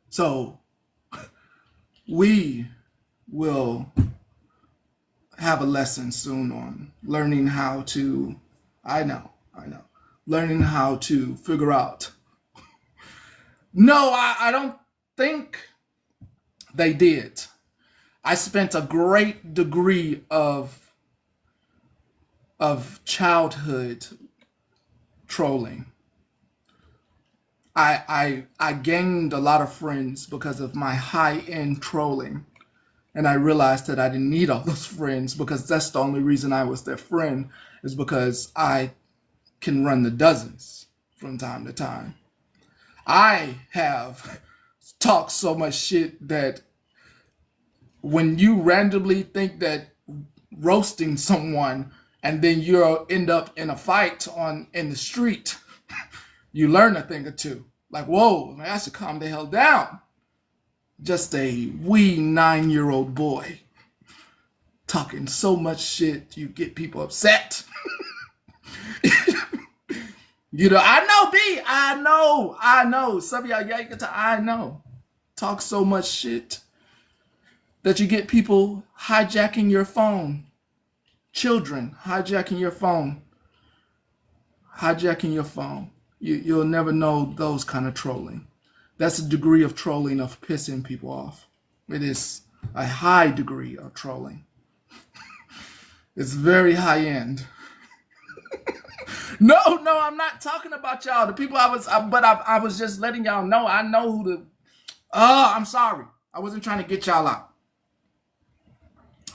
So we will have a lesson soon on learning how to, I know, learning how to figure out. No, I don't think they did. I spent a great degree of childhood trolling. I gained a lot of friends because of my high-end trolling. And I realized that I didn't need all those friends because that's the only reason I was their friend, is because I can run the dozens from time to time. I have talked so much shit that when you randomly think that roasting someone and then you'll end up in a fight in the street, you learn a thing or two. Like, whoa, man, I should calm the hell down. Just a wee 9-year-old boy talking so much shit you get people upset. You know, I know, B. I know. Some of y'all, you can tell, I know. Talk so much shit that you get people hijacking your phone. Children hijacking your phone. Hijacking your phone. You'll never know those kind of trolling. That's a degree of trolling of pissing people off. It is a high degree of trolling. It's very high end. No, I'm not talking about y'all. The people I was just letting y'all know. I know who the. Oh, I'm sorry. I wasn't trying to get y'all out.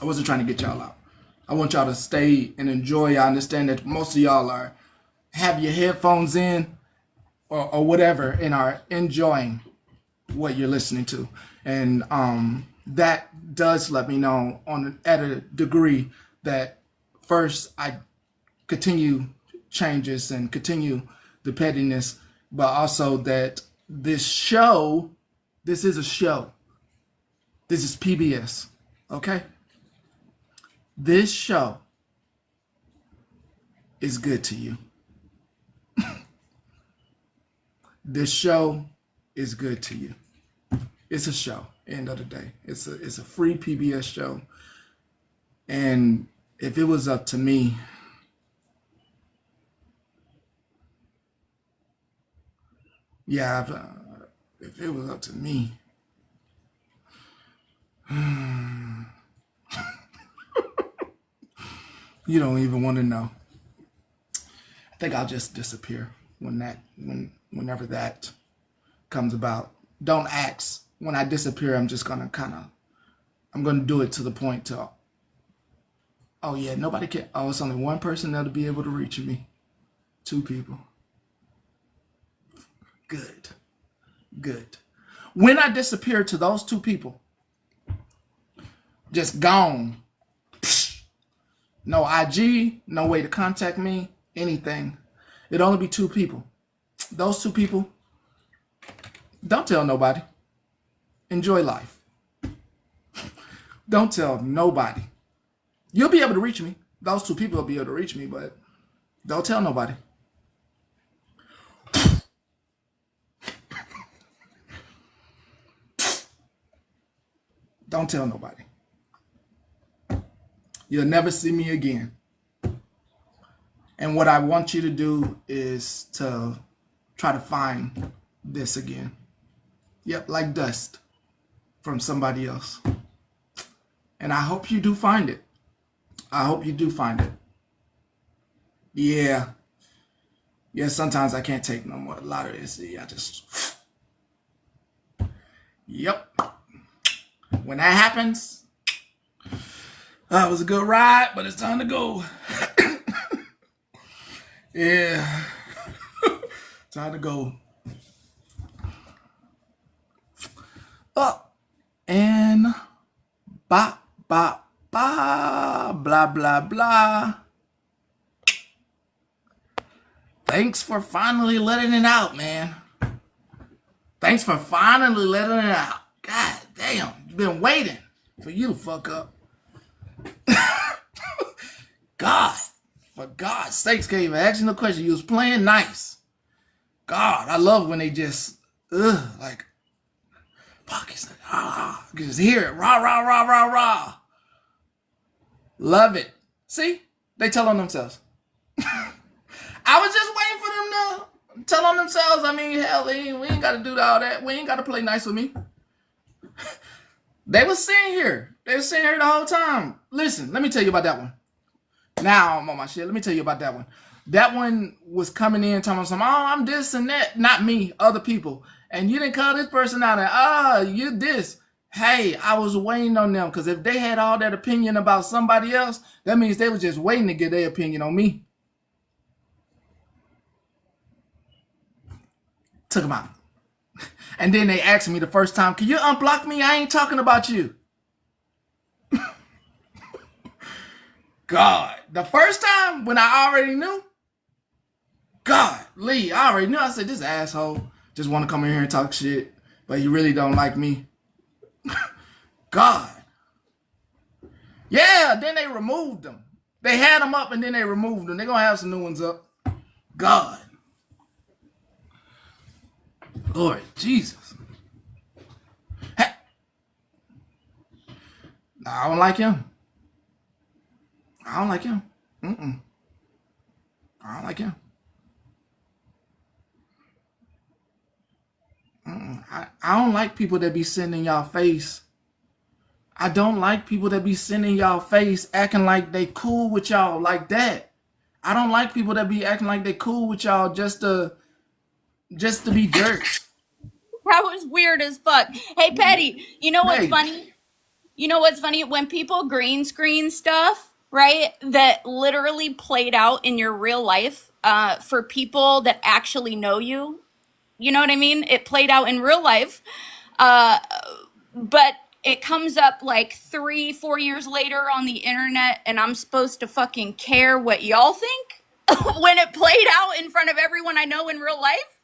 I want y'all to stay and enjoy. I understand that most of y'all have your headphones in or whatever and are enjoying what you're listening to. And that does let me know at a degree that first I continue changes and continue the pettiness, but also that this is a show. This is PBS, okay? This show is good to you. This show is good to you. It's a show, end of the day. It's a free PBS show. And if it was up to me, yeah, if it was up to me, you don't even want to know. I think I'll just disappear whenever that comes about. Don't ask. When I disappear, I'm just gonna I'm gonna do it to the point to, oh yeah, nobody can. Oh, it's only one person that'll be able to reach me. 2 people. Good. When I disappear to those 2 people, just gone. No IG, no way to contact me, anything. It'd only be 2 people. Those 2 people, don't tell nobody. Enjoy life. Don't tell nobody. You'll be able to reach me. Those 2 people will be able to reach me, but don't tell nobody. Don't tell nobody. You'll never see me again. And what I want you to do is to try to find this again. Yep, like dust from somebody else. And I hope you do find it. I hope you do find it. Yeah. Yeah, sometimes I can't take no more. A lot of this, I just... Yep. When that happens, it was a good ride, but it's time to go. Yeah. Time to go. Up and ba ba ba blah blah blah. Thanks for finally letting it out, man. Thanks for finally letting it out. God damn, you've been waiting for you to fuck up. God, for God's sakes, can't even ask you no question. You was playing nice. God, I love when they just, like, fuck, it's like, ah, you can just hear it, rah, rah, rah, rah, rah. Love it. See, they tell on themselves. I was just waiting for them to tell on themselves. I mean, hell, we ain't got to do all that. We ain't got to play nice with me. They was sitting here. They was sitting here the whole time. Listen, let me tell you about that one. Now I'm on my shit. Let me tell you about that one. That one was coming in telling some, oh, I'm this and that. Not me, other people. And you didn't call this person out and, you this. Hey, I was waiting on them because if they had all that opinion about somebody else, that means they were just waiting to get their opinion on me. Took them out. And then they asked me the first time, can you unblock me? I ain't talking about you. God, the first time when I already knew, God, Lee, I already knew. I said, this asshole just want to come in here and talk shit, but he really don't like me. God. Yeah, then they removed them. They had them up and then they removed them. They're going to have some new ones up. God. Lord Jesus. Hey. I don't like him. I don't like him. I don't like him. I don't like people that be sitting in y'all face. I don't like people that be sitting in y'all face acting like they cool with y'all like that. I don't like people that be acting like they cool with y'all just to be jerks. That was weird as fuck. Hey, Petty, you know what's Hey. funny? You know what's funny? When people green screen stuff, right, that literally played out in your real life for people that actually know you, you know what I mean? It played out in real life, but it comes up like 3-4 years later on the internet, and I'm supposed to fucking care what y'all think when it played out in front of everyone I know in real life?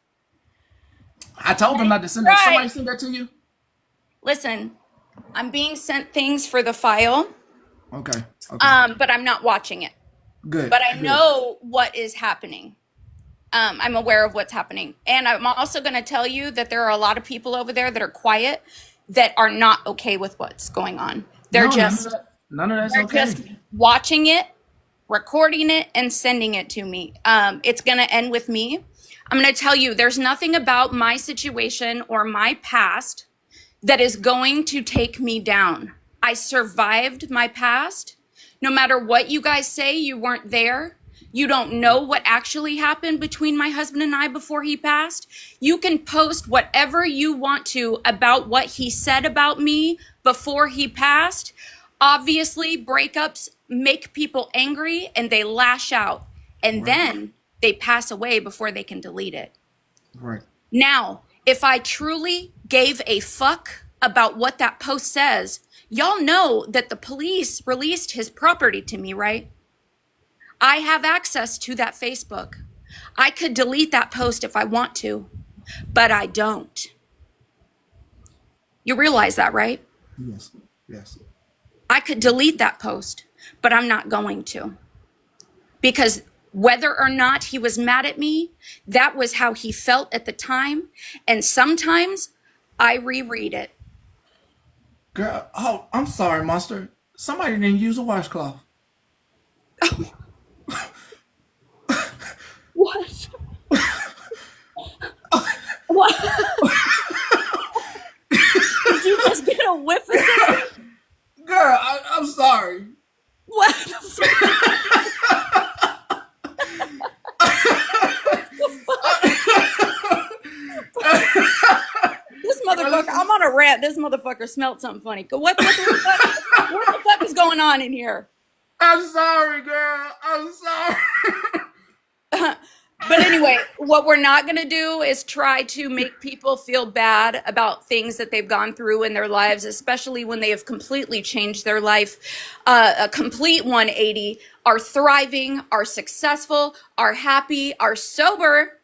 I told them not to send that. Somebody send that to you? Listen, I'm being sent things for the file. Okay. But I'm not watching it. Good. But I know what is happening. I'm aware of what's happening. And I'm also going to tell you that there are a lot of people over there that are quiet that are not okay with what's going on. They're none of that's they're okay. just watching it, recording it, and sending it to me. It's going to end with me. I'm going to tell you, there's nothing about my situation or my past that is going to take me down. I survived my past. No matter what you guys say, you weren't there. You don't know what actually happened between my husband and I before he passed. You can post whatever you want to about what he said about me before he passed. Obviously, breakups make people angry and they lash out. And then they pass away before they can delete it. Right. Now, if I truly gave a fuck about what that post says, y'all know that the police released his property to me, right? I have access to that Facebook. I could delete that post if I want to, but I don't. You realize that, right? Yes. Yes. I could delete that post, but I'm not going to. Because whether or not he was mad at me, that was how he felt at the time. And sometimes I reread it. Girl, oh, I'm sorry, Monster. Somebody didn't use a washcloth. What? What? Did you just get a whiff of something? Girl, I'm sorry. What the fuck? This motherfucker, I'm on a rant. This motherfucker smelled something funny. What the fuck? What the fuck is going on in here? I'm sorry, girl. I'm sorry. But anyway, what we're not going to do is try to make people feel bad about things that they've gone through in their lives, especially when they have completely changed their life, a complete 180, are thriving, are successful, are happy, are sober.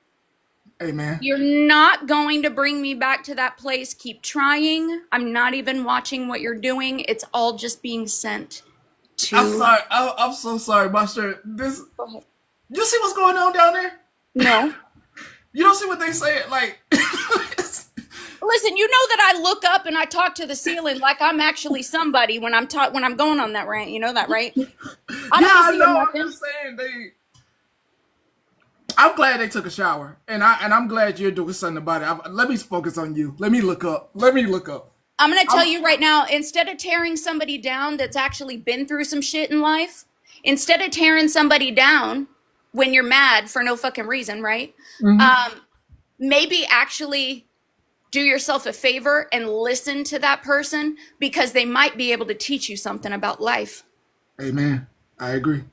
Amen. You're not going to bring me back to that place. Keep trying. I'm not even watching what you're doing. It's all just being sent to. I'm sorry. I'm so sorry, Monster. Go ahead. You see what's going on down there? No. You don't see what they say? Like, listen, you know that I look up and I talk to the ceiling like I'm actually somebody when I'm going on that rant. You know that, right? I know. I'm just saying I'm glad they took a shower, and I'm glad you're doing something about it. Let me focus on you. Let me look up. I'm gonna tell you right now. Instead of tearing somebody down that's actually been through some shit in life, instead of tearing somebody down when you're mad for no fucking reason, right? Mm-hmm. Maybe actually do yourself a favor and listen to that person, because they might be able to teach you something about life. Amen. I agree.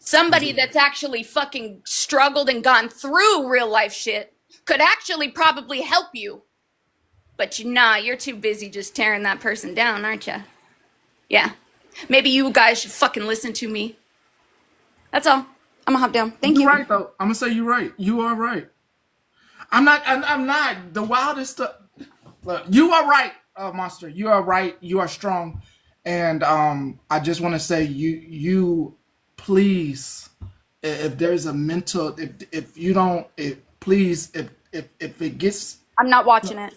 Somebody that's actually fucking struggled and gone through real life shit could actually probably help you. But you're too busy just tearing that person down, aren't you? Yeah. Maybe you guys should fucking listen to me. That's all. I'm gonna hop down. Thank you. You're right, though. I'm gonna say you're right. You are right. I'm not the wildest stuff. Look, you are right, Monster. You are right. You are strong, and I just want to say you please, if there's a mental, if you don't, please, if it gets. I'm not watching it.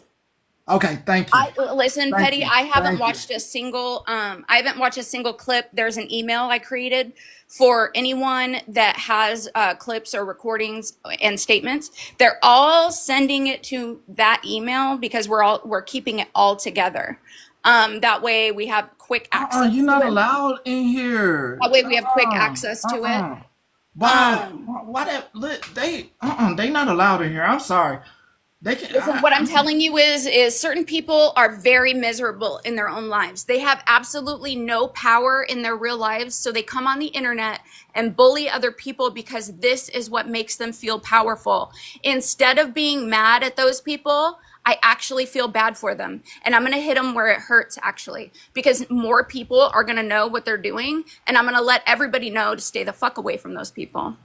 Okay, thank you. Listen, Petty, I haven't watched a single clip. There's an email I created for anyone that has clips or recordings and statements. They're all sending it to that email because we're keeping it all together. That way we have quick access. You're not allowed in here. That way we have quick access to it. Why they not allowed in here? I'm sorry. Listen, what I'm telling you is certain people are very miserable in their own lives. They have absolutely no power in their real lives. So they come on the internet and bully other people because this is what makes them feel powerful. Instead of being mad at those people, I actually feel bad for them. And I'm going to hit them where it hurts, actually, because more people are going to know what they're doing. And I'm going to let everybody know to stay the fuck away from those people.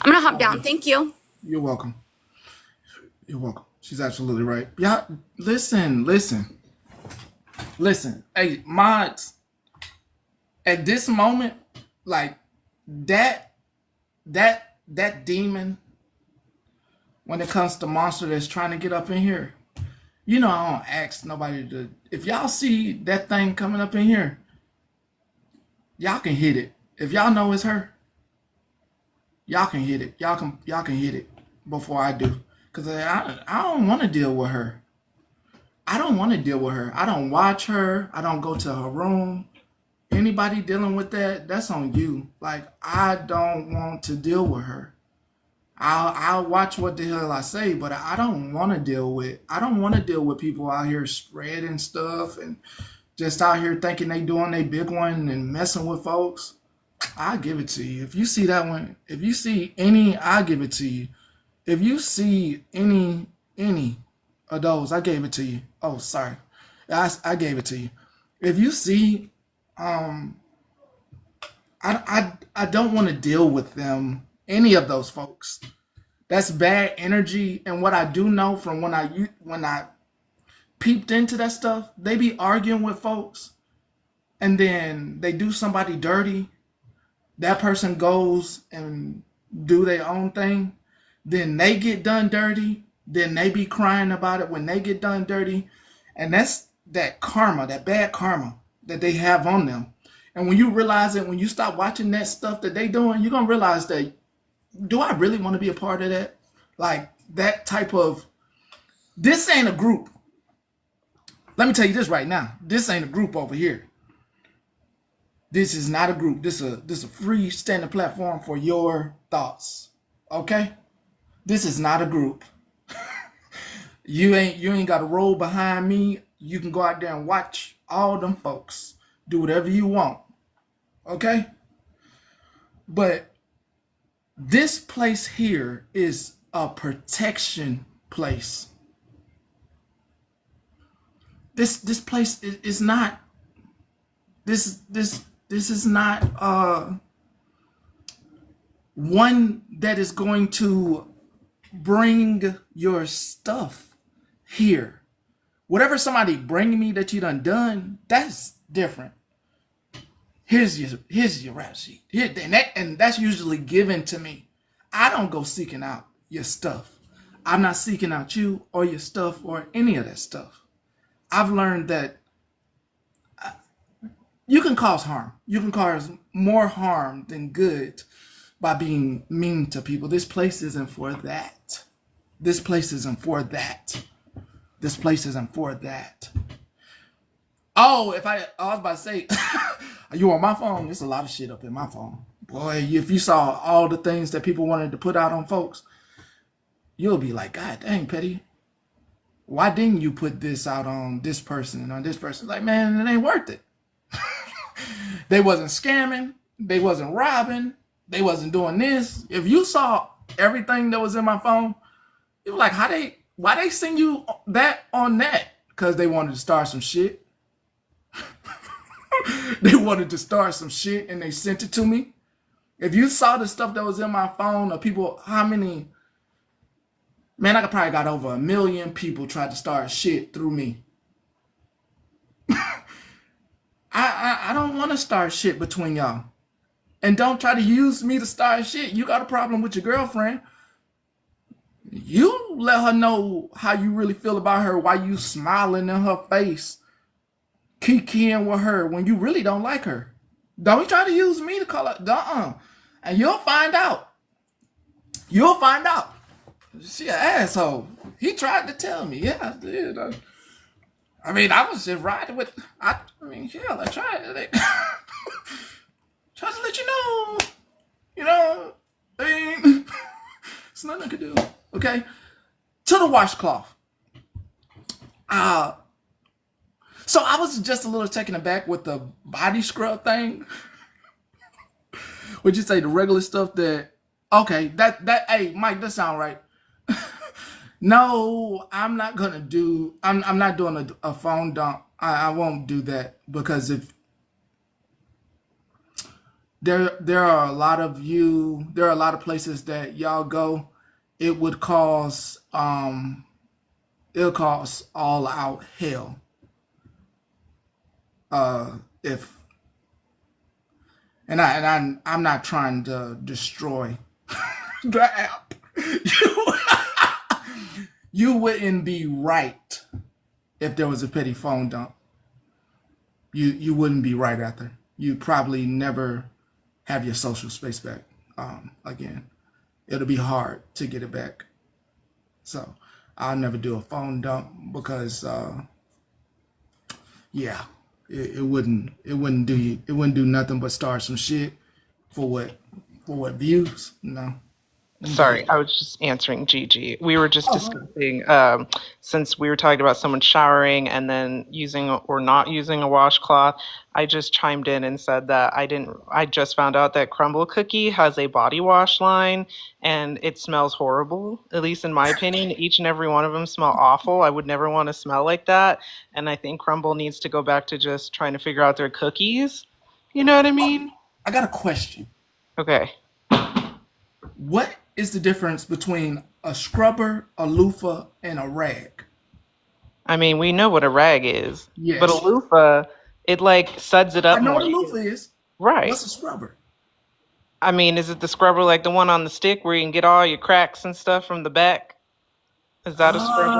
I'm going to hop down. Thank you. You're welcome. You're welcome. She's absolutely right. Yeah, listen. Hey, mods, at this moment, like that demon, when it comes to Monster that's trying to get up in here, I don't ask nobody to. If y'all see that thing coming up in here, y'all can hit it. If y'all know it's her, y'all can hit it. Y'all can hit it before I do. Because I don't want to deal with her. I don't watch her. I don't go to her room. Anybody dealing with that, that's on you. Like, I don't want to deal with her. I'll watch what the hell I say, but I don't want to deal with people out here spreading stuff and just out here thinking they doing their big one and messing with folks. I'll give it to you. If you see that one, if you see any, I'll give it to you. If you see any of those, I gave it to you. Oh, sorry. I gave it to you. If you see, I don't want to deal with them, any of those folks. That's bad energy. And what I do know from when I peeped into that stuff, they be arguing with folks and then they do somebody dirty. That person goes and do their own thing. Then they get done dirty. Then they be crying about it when they get done dirty. And that's that karma, that bad karma that they have on them. And when you realize it, when you stop watching that stuff that they doing, you're gonna realize that, do I really want to be a part of that? Like that type of, this ain't a group. Let me tell you this right now. This ain't a group over here. This is not a group. This a free standing platform for your thoughts. Okay? This is not a group. You ain't got to roll behind me. You can go out there and watch all them folks. Do whatever you want. Okay? But this place here is a protection place. This place is not, this is not one that is going to bring your stuff here. Whatever somebody bring me that you done, that's different. Here's your rap sheet. Here, and that's usually given to me. I don't go seeking out your stuff. I'm not seeking out you or your stuff or any of that stuff. I've learned that you can cause harm. You can cause more harm than good by being mean to people. This place isn't for that. This place isn't for that. This place isn't for that. Oh, I was about to say, you on my phone? There's a lot of shit up in my phone. Boy, if you saw all the things that people wanted to put out on folks, you'll be like, God dang, Petty, why didn't you put this out on this person and on this person? Like, man, it ain't worth it. They wasn't scamming. They wasn't robbing. They wasn't doing this. If you saw everything that was in my phone, you were like, why they send you that on that? Because they wanted to start some shit. They wanted to start some shit and they sent it to me. If you saw the stuff that was in my phone, or people, how many, man, I probably got over 1 million people tried to start shit through me. I don't want to start shit between y'all. And don't try to use me to start shit. You got a problem with your girlfriend, you let her know how you really feel about her while you smiling in her face, kikiing with her when you really don't like her. Don't try to use me to call her. And you'll find out. You'll find out. She an asshole. He tried to tell me. Yeah, I did. I mean, I was just riding with. I mean, hell, I tried to. Try to let you know. You know, I mean, it's nothing I could do. Okay, to the washcloth. So I was just a little taken aback with the body scrub thing. Would you say the regular stuff that? Okay, that. Hey, Mike, that sound right. No, I'm not gonna do. I'm not doing a phone dump. I won't do that because if there are a lot of you, there are a lot of places that y'all go, it would cause it'll cause all out hell. If I'm not trying to destroy the app. You wouldn't be right if there was a petty phone dump. You wouldn't be right after. You'd probably never have your social space back again. It'll be hard to get it back. So I'll never do a phone dump because yeah, it wouldn't do nothing but start some shit for what views? No. Sorry, I was just answering Gigi. We were just discussing, since we were talking about someone showering and then using or not using a washcloth, I just chimed in and said that I just found out that Crumble Cookie has a body wash line and it smells horrible, at least in my opinion. Each and every one of them smell awful. I would never want to smell like that. And I think Crumble needs to go back to just trying to figure out their cookies. You know what I mean? I got a question. Okay. What is the difference between a scrubber, a loofah, and a rag? I mean, we know what a rag is, Yes. but a loofah, it like suds it up I know more. what a loofah is. Right. What's a scrubber? I mean, is it the scrubber like the one on the stick where you can get all your cracks and stuff from the back? Is that a scrubber?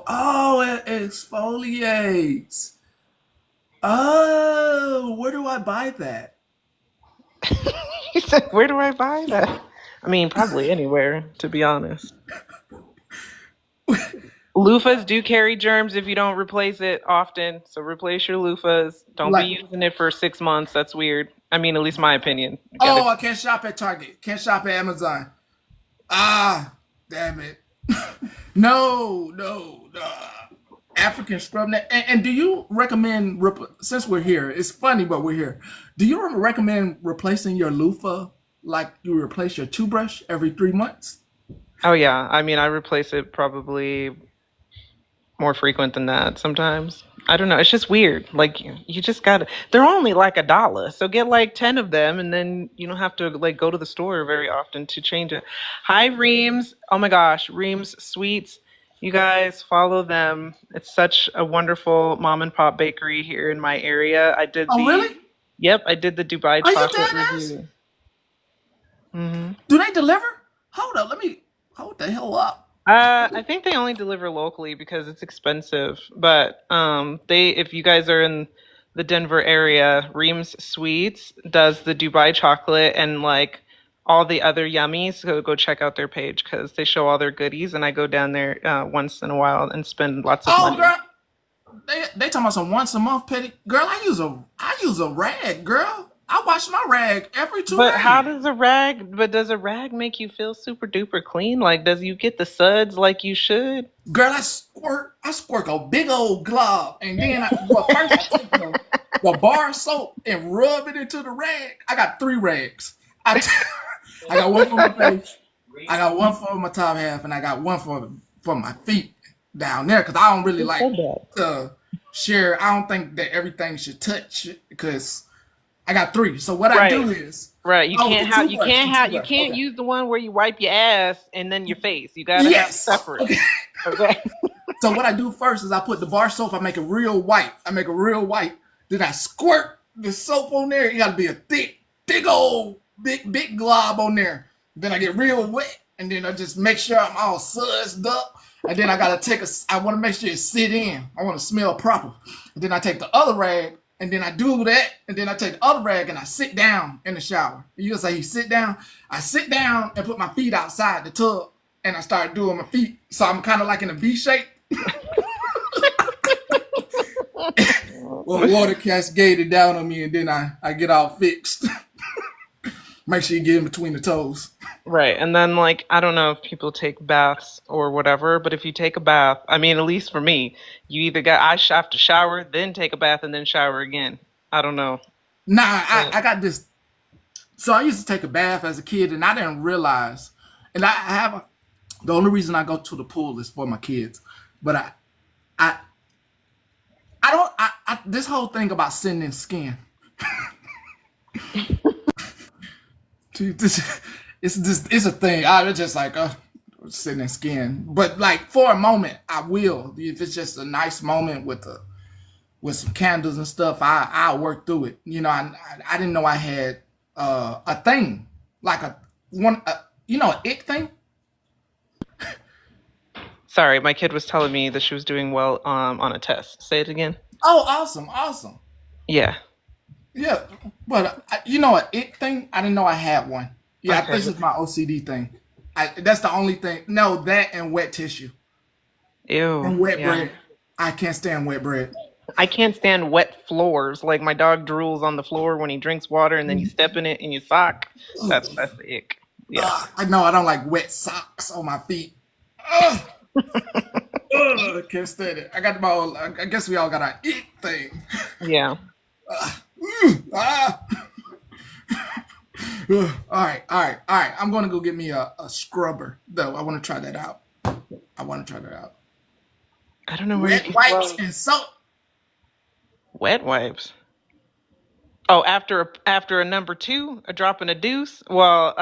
Oh, it exfoliates. Oh, where do I buy that? He said, "Where do I buy that?" I mean, probably anywhere, to be honest. Loofahs do carry germs if you don't replace it often. So replace your loofahs. Don't be Like, using it for 6 months. That's weird. I mean, at least my opinion. You oh, gotta. I can't shop at Target. Can't shop at Amazon. Ah, damn it. No. African scrub net. And do you recommend, since we're here, it's funny, but we're here. Do you recommend replacing your loofah like you replace your toothbrush every 3 months? Oh yeah. I mean, I replace it probably more frequent than that sometimes. I don't know. It's just weird. Like you just gotta. They're only like $1, so get like 10 of them, and then you don't have to like go to the store very often to change it. Hi, Reams. Oh my gosh, Reams Sweets. You guys follow them. It's such a wonderful mom and pop bakery here in my area. I did Oh, the. really? Yep, I did the Dubai Are you chocolate dead ass? review. Hmm. Do they deliver? Hold up. Let me hold the hell up. I think they only deliver locally because it's expensive. But they if you guys are in the Denver area, Reams Sweets does the Dubai chocolate and like all the other yummies. So go check out their page because they show all their goodies, and I go down there once in a while and spend lots of Oh, money. girl. They talking about some once a month petty. Girl, I use a rag, girl. I wash my rag every two But how days. does a rag? But does a rag make you feel super duper clean? Like, does you get the suds like you should? Girl, I squirt a big old glob, and then first I take the bar soap and rub it into the rag. I got 3 rags. I got one for my face, I got one for my top half, and I got one for my feet down there because I don't really Who like said that? to share. I don't think that everything should touch because I got 3. So what I do Right. is, Right. You oh, can't the have you toothbrush, can't the have you toothbrush. can't Okay. use the one where you wipe your ass and then your face. You gotta have Yes. separate. Okay. Okay. So what I do first is I put the bar soap. I make it real white. Then I squirt the soap on there. You gotta be a thick old big glob on there. Then I get real wet, and then I just make sure I'm all sudsed up. And then I gotta I want to make sure it sit in. I want to smell proper. And then I take the other rag, and then I do that, and then I take the other rag and I sit down in the shower. You say you sit down. I sit down and put my feet outside the tub, and I start doing my feet. So I'm kind of like in a V shape. Well, water cascaded down on me, and then I get all fixed. Make sure you get in between the toes. Right. And then like I don't know if people take baths or whatever, but if you take a bath, I mean at least for me, you either got have to shower, then take a bath, and then shower again. I don't know. Nah, But I got this. So I used to take a bath as a kid, and I didn't realize. And I have the only reason I go to the pool is for my kids. But I, I don't. This whole thing about sitting in skin. Dude, it's a thing. It's just like sitting in skin. But like for a moment, I will. If it's just a nice moment with some candles and stuff, I'll work through it. I didn't know I had a thing like an ick thing. sorry, my kid was telling me that she was doing well on a test. Say it again. Oh, awesome. Yeah. Yeah, but an ick thing. I didn't know I had one. Yeah, I think Okay. this is my OCD thing. That's the only thing. No, that and wet tissue and Ew. wet Yeah. bread. I can't stand wet bread. I can't stand wet floors. Like my dog drools on the floor when he drinks water, and then you step in it in your sock. That's the ick. Yeah. I know I don't like wet socks on my feet. Ugh. Ugh, I can't stand it. I guess we all got our ick thing. Yeah. Ah. Ugh. All right. I'm gonna go get me a scrubber though. I want to try that out. I don't know where you Wet can wipes well, and soap. wet wipes. Oh, after a number 2, a drop and a deuce. Well,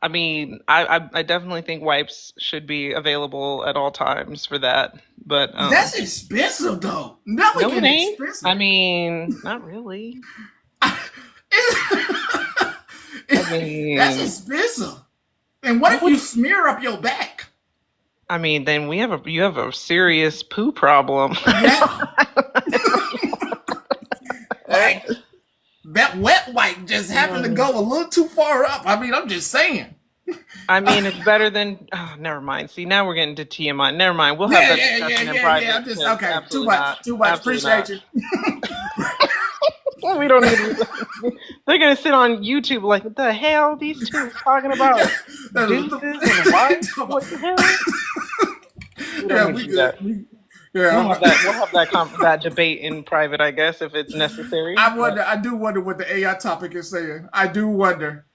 I mean, I definitely think wipes should be available at all times for that. But That's expensive though. Now we no, it getting ain't. expensive. I mean, not really. I That's mean, expensive. And what if you smear up your back? I mean, then you have a serious poo problem. Yeah. Like that wet wipe just happened to go a little too far up. I mean, I'm just saying. I mean, it's better than. Oh, never mind. See, now we're getting to TMI. Never mind. We'll have that discussion in private. I'm just 'cause okay. Too absolutely much. not. Too much. Absolutely Appreciate not. you. We don't need. They're gonna sit on YouTube like, what the hell? These two are talking about deuces and what the hell? We don't need to do that. Yeah, We'll have that debate in private, I guess, if it's necessary. I do wonder what the AI topic is saying. I do wonder.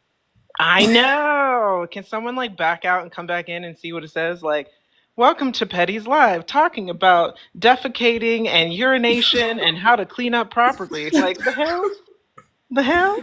I know. Can someone like back out and come back in and see what it says? Like, welcome to Petty's Live, talking about defecating and urination and how to clean up properly. Like, the hell? The hell?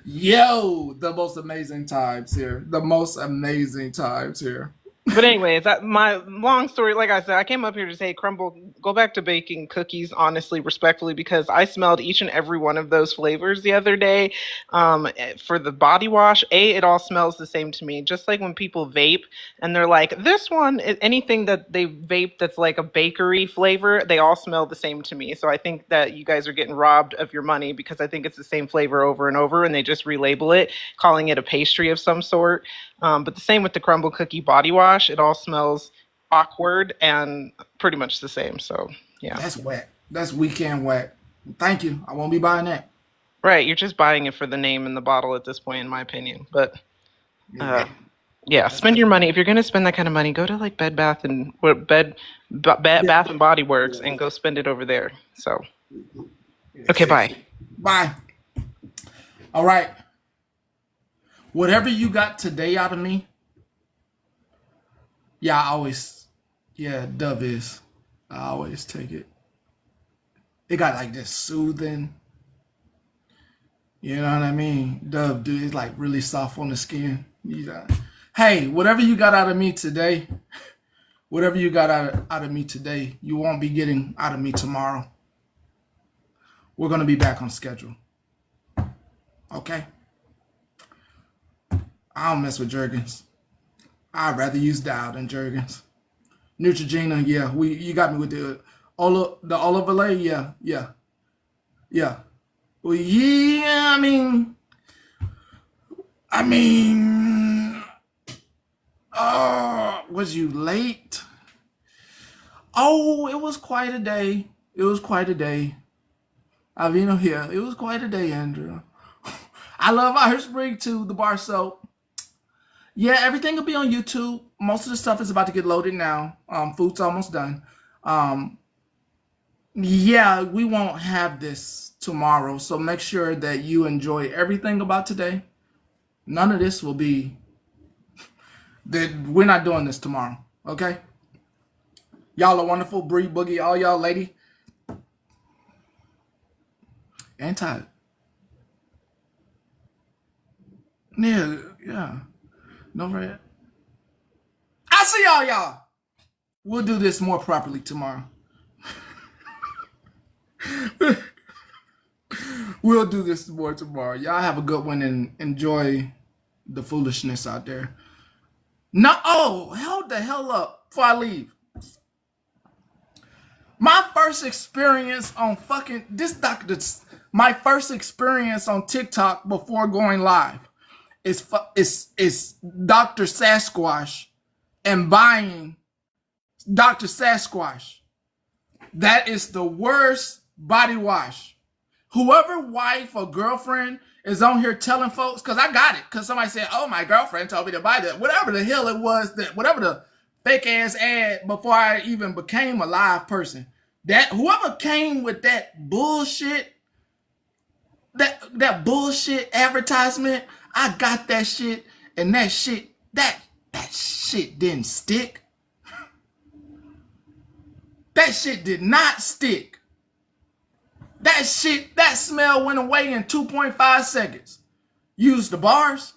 Yo, the most amazing times here. The most amazing times here. But anyways, my long story, like I said, I came up here to say, Crumble, go back to baking cookies, honestly, respectfully, because I smelled each and every one of those flavors the other day. For the body wash, it all smells the same to me. Just like when people vape and they're like, this one, anything that they vape that's like a bakery flavor, they all smell the same to me. So I think that you guys are getting robbed of your money because I think it's the same flavor over and over and they just relabel it, calling it a pastry of some sort. But the same with the Crumble Cookie body wash. It all smells awkward and pretty much the same. So, yeah. That's whack. That's weekend whack. Thank you. I won't be buying that. Right. You're just buying it for the name and the bottle at this point, in my opinion. But, yeah, spend your money. If you're going to spend that kind of money, go to like Bath and Body Works and go spend it over there. So, okay, bye. Bye. All right. Whatever you got today out of me, Dove is. I always take it. It got like this soothing, you know what I mean? Dove, dude, it's like really soft on the skin. Hey, whatever you got out of me today, you won't be getting out of me tomorrow. We're going to be back on schedule. Okay? I don't mess with Jergens. I'd rather use Dow than Jergens. Neutrogena, yeah. You got me with the olive oil, yeah. Well, yeah, was you late? Oh, it was quite a day. It was quite a day, Andrew. I love Irish Spring too, the bar soap. Yeah, everything will be on YouTube. Most of the stuff is about to get loaded now. Food's almost done. Yeah, we won't have this tomorrow, so make sure that you enjoy everything about today. None of this will be... We're not doing this tomorrow, okay? Y'all are wonderful. Bree, Boogie, all y'all lady. Anti. Yeah. No red. I'll see y'all. We'll do this more properly tomorrow. We'll do this more tomorrow. Y'all have a good one and enjoy the foolishness out there. No, hold the hell up before I leave. My first experience on my first experience on TikTok before going live is Dr. Sasquatch and buying Dr. Sasquatch. That is the worst body wash. Whoever wife or girlfriend is on here telling folks, because I got it, because somebody said, oh, my girlfriend told me to buy that. Whatever the hell it was, whatever the fake ass ad before I even became a live person. That whoever came with that bullshit, that bullshit advertisement, I got that shit, and that shit didn't stick. That shit did not stick. That smell went away in 2.5 seconds. Use the bars.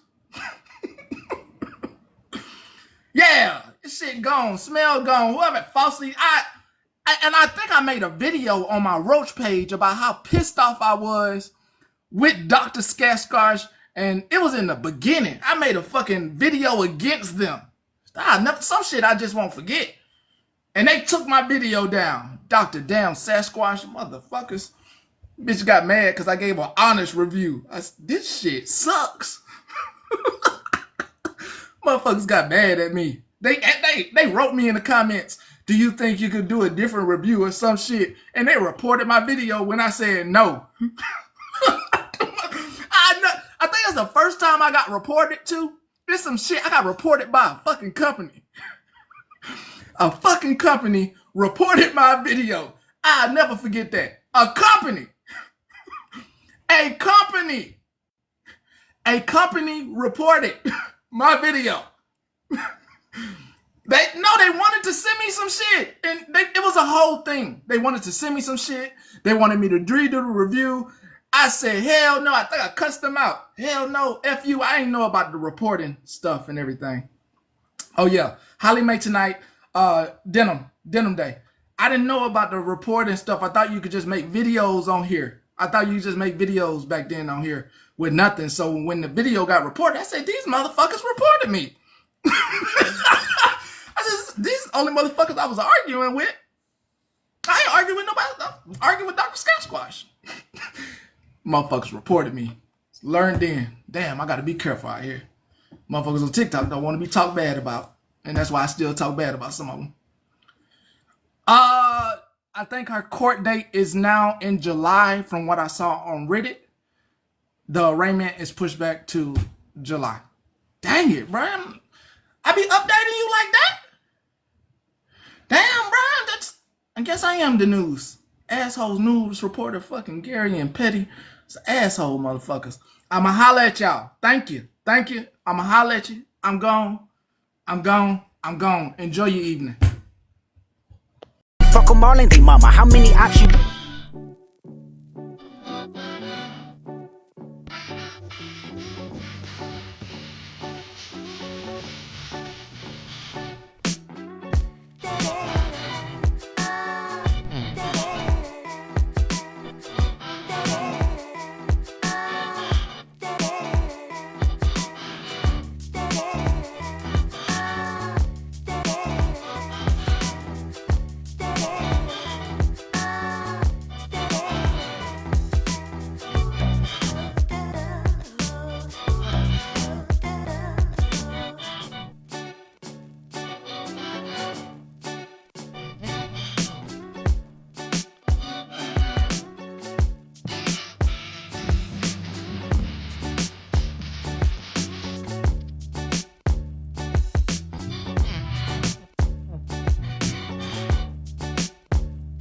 Yeah, this shit gone, smell gone. Whoever falsely, I think I made a video on my Roach page about how pissed off I was with Dr. Sasquatch And it was in the beginning. I made a fucking video against them. Some shit I just won't forget. And they took my video down. Dr. Damn Sasquatch motherfuckers. Bitch got mad because I gave an honest review. This shit sucks. Motherfuckers got mad at me. They wrote me in the comments, do you think you could do a different review or some shit? And they reported my video when I said no. I think that's the first time I got reported to. There's some shit I got reported by a fucking company. A fucking company reported my video. I'll never forget that. A company reported my video. They wanted to send me some shit. And it was a whole thing. They wanted to send me some shit. They wanted me to redo the review. I said, hell no. I think I cussed them out. Hell no. F you. I ain't know about the reporting stuff and everything. Oh yeah. Holly Mae tonight. Denim Day. I didn't know about the reporting stuff. I thought you could just make videos on here. I thought you could just make videos back then on here with nothing. So when the video got reported, I said, these motherfuckers reported me. These only motherfuckers I was arguing with. I ain't arguing with nobody. I'm arguing with Dr. Sasquatch. Motherfuckers reported me. Learned then. Damn, I gotta be careful out here. Motherfuckers on TikTok don't want to be talked bad about. And that's why I still talk bad about some of them. I think her court date is now in July from what I saw on Reddit. The arraignment is pushed back to July. Dang it, Brian. I be updating you like that? Damn, Brian. I guess I am the news. Assholes news reporter fucking Gary and Petty. It's asshole motherfuckers. I'ma holla at y'all. Thank you. I'ma holla at you. I'm gone. Enjoy your evening. Fuck 'em all, ain't they, mama? How many options?